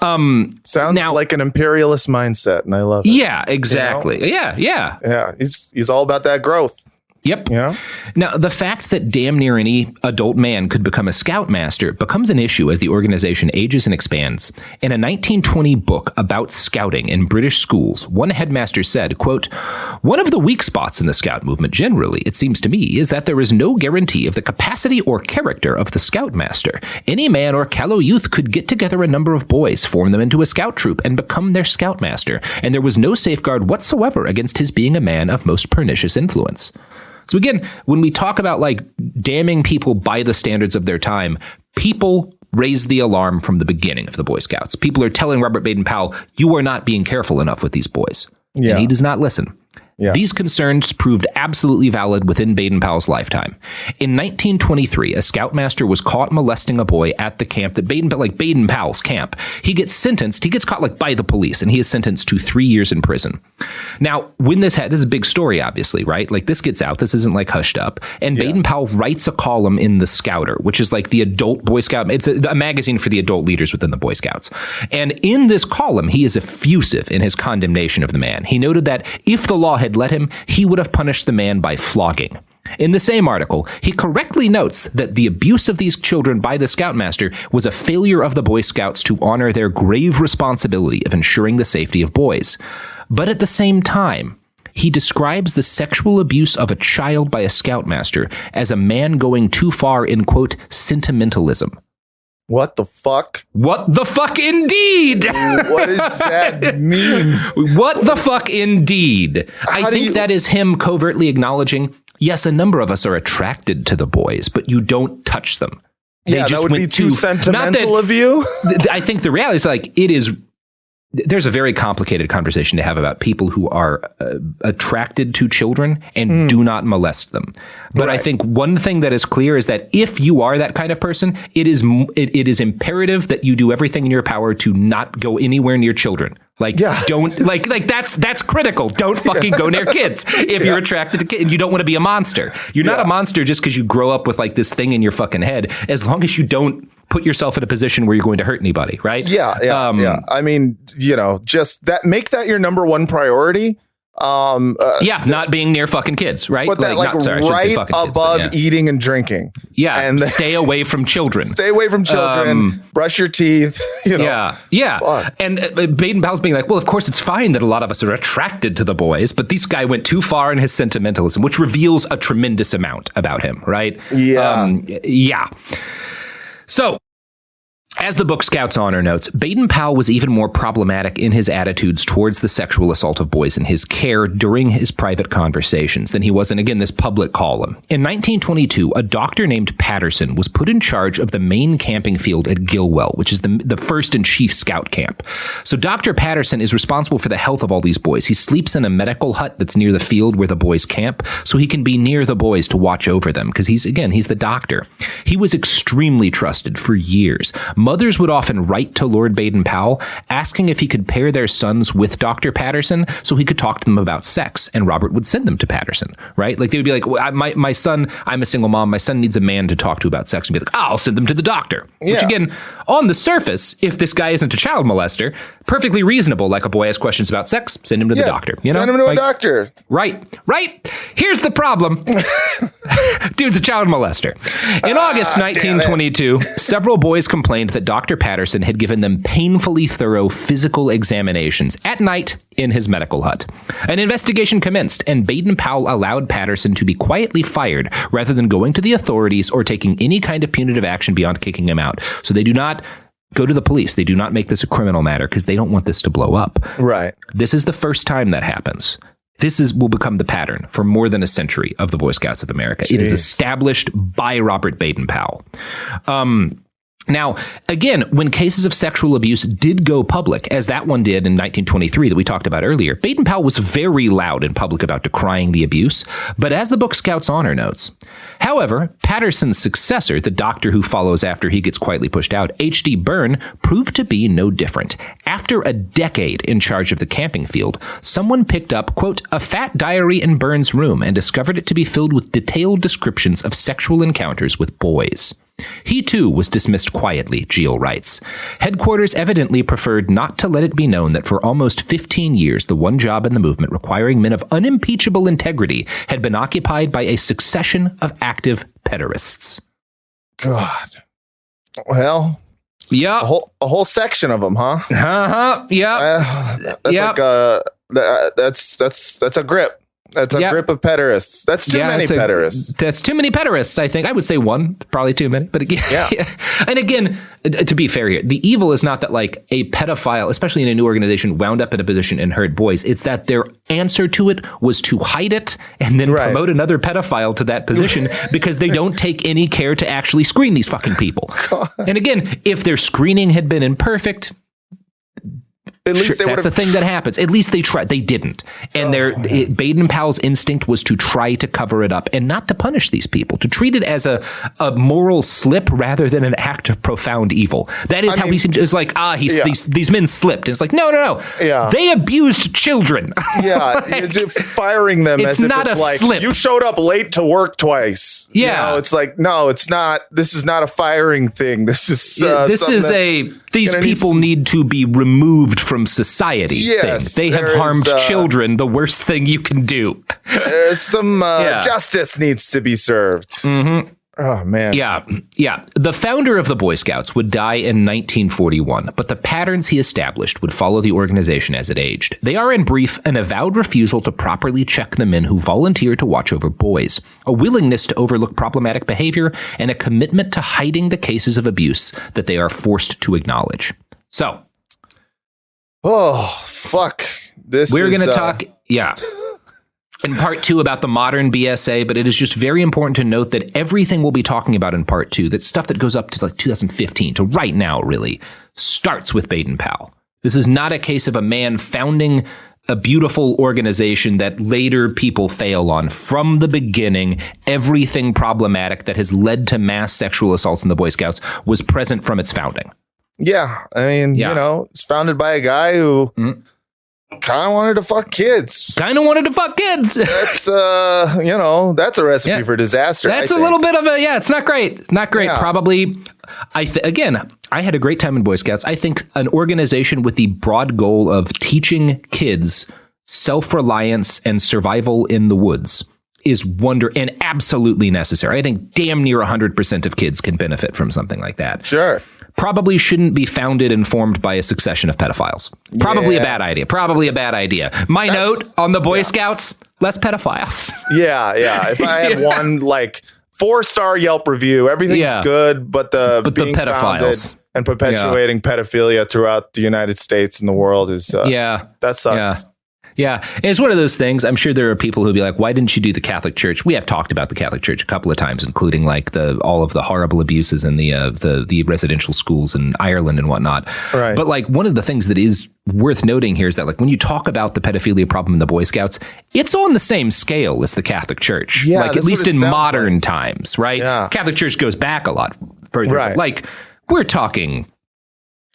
Sounds like an imperialist mindset, and I love it. Yeah, exactly. Yeah. He's all about that growth. Yep. Yeah. Now, the fact that damn near any adult man could become a Scoutmaster becomes an issue as the organization ages and expands. In a 1920 book about scouting in British schools, one headmaster said, quote, "One of the weak spots in the Scout movement generally, it seems to me, is that there is no guarantee of the capacity or character of the Scoutmaster. Any man or callow youth could get together a number of boys, form them into a scout troop, and become their Scoutmaster, and there was no safeguard whatsoever against his being a man of most pernicious influence." So again, when we talk about damning people by the standards of their time, people raised the alarm from the beginning of the Boy Scouts. People are telling Robert Baden-Powell, you are not being careful enough with these boys. Yeah. And he does not listen. Yeah. These concerns proved absolutely valid within Baden-Powell's lifetime. In 1923, a Scoutmaster was caught molesting a boy at the camp that Baden-Powell's camp. He gets caught by the police, and he is sentenced to 3 years in prison. Now, when this is a big story, obviously, right? This gets out. This isn't hushed up. And Baden-Powell writes a column in The Scouter, which is the adult Boy Scout. It's a magazine for the adult leaders within the Boy Scouts. And in this column, he is effusive in his condemnation of the man. He noted that if the law had let him, he would have punished the man by flogging. In the same article, he correctly notes that the abuse of these children by the Scoutmaster was a failure of the Boy Scouts to honor their grave responsibility of ensuring the safety of boys. But at the same time, he describes the sexual abuse of a child by a Scoutmaster as a man going too far in, quote, sentimentalism. What the fuck? What the fuck indeed? What does that mean? What the fuck indeed? I think that is him covertly acknowledging, yes, a number of us are attracted to the boys, but you don't touch them. Yeah, that would be too sentimental of you. I think the reality is like there's a very complicated conversation to have about people who are attracted to children and do not molest them. But I think one thing that is clear is that if you are that kind of person, it is imperative that you do everything in your power to not go anywhere near children. Don't that's critical. Don't fucking go near kids if you're attracted to kids and you don't want to be a monster. You're not a monster just because you grow up with like this thing in your fucking head, as long as you don't put yourself in a position where you're going to hurt anybody, right? Yeah. I mean, just that, make that your number one priority. Not being near fucking kids, right? But that right above eating and drinking. Yeah, and stay away from children. Stay away from children. Brush your teeth. Yeah. Fuck. And Baden-Powell's being like, well, of course it's fine that a lot of us are attracted to the boys, but this guy went too far in his sentimentalism, which reveals a tremendous amount about him, right? Yeah. So, as the book Scouts Honor notes, Baden-Powell was even more problematic in his attitudes towards the sexual assault of boys in his care during his private conversations than he was in, again, this public column. In 1922, a doctor named Patterson was put in charge of the main camping field at Gilwell, which is the first and chief scout camp. So Dr. Patterson is responsible for the health of all these boys. He sleeps in a medical hut that's near the field where the boys camp, so he can be near the boys to watch over them, because he's the doctor. He was extremely trusted for years. Mothers would often write to Lord Baden-Powell asking if he could pair their sons with Dr. Patterson so he could talk to them about sex, and Robert would send them to Patterson, right? Like they would be like, well, my son, I'm a single mom, my son needs a man to talk to about sex, and be like, I'll send them to the doctor. Which again, on the surface, if this guy isn't a child molester, perfectly reasonable. Like a boy has questions about sex, send him to the doctor. Send him to a doctor. Right. Here's the problem. Dude's a child molester. In August 1922, several boys complained that Dr. Patterson had given them painfully thorough physical examinations at night in his medical hut. An investigation commenced, and Baden-Powell allowed Patterson to be quietly fired rather than going to the authorities or taking any kind of punitive action beyond kicking him out. So they do not go to the police. They do not make this a criminal matter because they don't want this to blow up. Right. This is the first time that happens. Will become the pattern for more than a century of the Boy Scouts of America. Jeez. It is established by Robert Baden-Powell. Now, again, when cases of sexual abuse did go public, as that one did in 1923 that we talked about earlier, Baden-Powell was very loud in public about decrying the abuse, but as the book Scouts Honor notes. However, Patterson's successor, the doctor who follows after he gets quietly pushed out, H.D. Byrne, proved to be no different. After a decade in charge of the camping field, someone picked up, quote, a fat diary in Byrne's room and discovered it to be filled with detailed descriptions of sexual encounters with boys. He, too, was dismissed quietly, Geel writes. Headquarters evidently preferred not to let it be known that for almost 15 years, the one job in the movement requiring men of unimpeachable integrity had been occupied by a succession of active pederasts. God. Well... Yeah. A whole section of them, huh? Yeah. That's a grip. That's a grip of pederasts. That's too many pederasts. That's too many pederasts, I think. I would say one, probably too many. But again, And again, to be fair here, the evil is not that like a pedophile, especially in a new organization, wound up in a position and hurt boys. It's that their answer to it was to hide it and then promote another pedophile to that position because they don't take any care to actually screen these fucking people. God. And again, if their screening had been imperfect, at least that's a thing that happens. At least they tried. They didn't. And Baden-Powell's instinct was to try to cover it up and not to punish these people, to treat it as a moral slip rather than an act of profound evil. That is how he seemed. It's like, these men slipped. And it's like, no. Yeah. They abused children. Yeah. You're firing them as if it's like, slip. You showed up late to work twice. Yeah. You know, it's like, no, it's not. This is not a firing thing. This is these people need to be removed from from society Yes, thing. They have harmed children, the worst thing you can do. There's some justice needs to be served. Mm-hmm. Oh, man. Yeah. The founder of the Boy Scouts would die in 1941, but the patterns he established would follow the organization as it aged. They are, in brief, an avowed refusal to properly check the men who volunteer to watch over boys, a willingness to overlook problematic behavior, and a commitment to hiding the cases of abuse that they are forced to acknowledge. So. Oh, fuck. We're going to talk. Yeah. In part 2 about the modern BSA, but it is just very important to note that everything we'll be talking about in part 2, that stuff that goes up to like 2015 to right now, really, starts with Baden-Powell. This is not a case of a man founding a beautiful organization that later people fail on. From the beginning, everything problematic that has led to mass sexual assaults in the Boy Scouts was present from its founding. Yeah. I mean, you know, it's founded by a guy who... kind of wanted to fuck kids. That's, that's a recipe for disaster. That's a little bit of it's not great. Not great. Yeah. Probably, I had a great time in Boy Scouts. I think an organization with the broad goal of teaching kids self-reliance and survival in the woods is and absolutely necessary. I think damn near 100% of kids can benefit from something like that. Sure. Probably shouldn't be founded and formed by a succession of pedophiles. Probably a bad idea. My note on the Boy Scouts, less pedophiles. Yeah. If I had one 4-star Yelp review, everything's good, but the pedophiles and perpetuating pedophilia throughout the United States and the world is that sucks. Yeah, it's one of those things. I'm sure there are people who'll be like, why didn't you do the Catholic Church? We have talked about the Catholic Church a couple of times, including all of the horrible abuses in the residential schools in Ireland and whatnot. Right. But one of the things that is worth noting here is that when you talk about the pedophilia problem in the Boy Scouts, it's on the same scale as the Catholic Church. Yeah, at least in modern times, right? Yeah. Catholic Church goes back a lot further. Right. We're talking...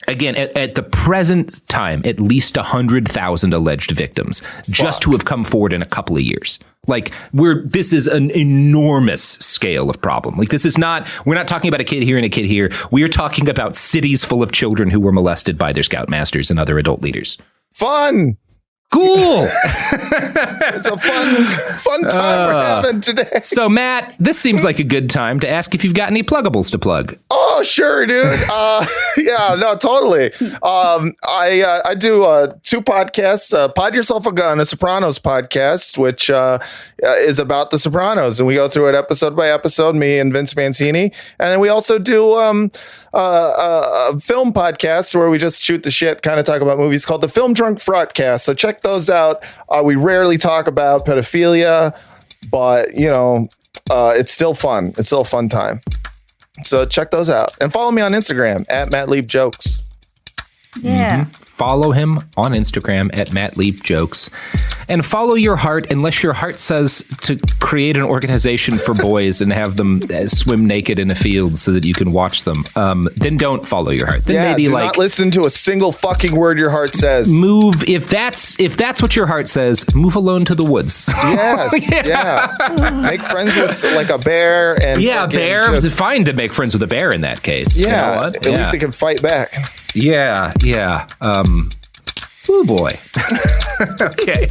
Again, at the present time, at least 100,000 alleged victims just to have come forward in a couple of years. This is an enormous scale of problem. We're not talking about a kid here and a kid here. We are talking about cities full of children who were molested by their scoutmasters and other adult leaders. Fun. Cool. It's a fun time we're having today. So, Matt, this seems like a good time to ask if you've got any pluggables to plug. Oh, sure, dude. Totally. I do 2 podcasts. Pod Yourself a Gun, a Sopranos podcast, which is about The Sopranos. And we go through it episode by episode, me and Vince Mancini. And then we also do a film podcast where we just shoot the shit, kind of talk about movies, called the Film Drunk Fraudcast. So check those out. We rarely talk about pedophilia, but it's still fun. It's still a fun time. So check those out and follow me on Instagram at Matt Lieb Jokes. Yeah. Mm-hmm. Follow him on Instagram at Matt Lieb Jokes, and follow your heart unless your heart says to create an organization for boys and have them swim naked in a field so that you can watch them. Then don't follow your heart. Then maybe do not listen to a single fucking word your heart says. Move if that's what your heart says. Move alone to the woods. Yes, yeah. Make friends with a bear and bear. It's fine to make friends with a bear in that case. Yeah, you know at least they can fight back. Yeah. Oh boy. Okay.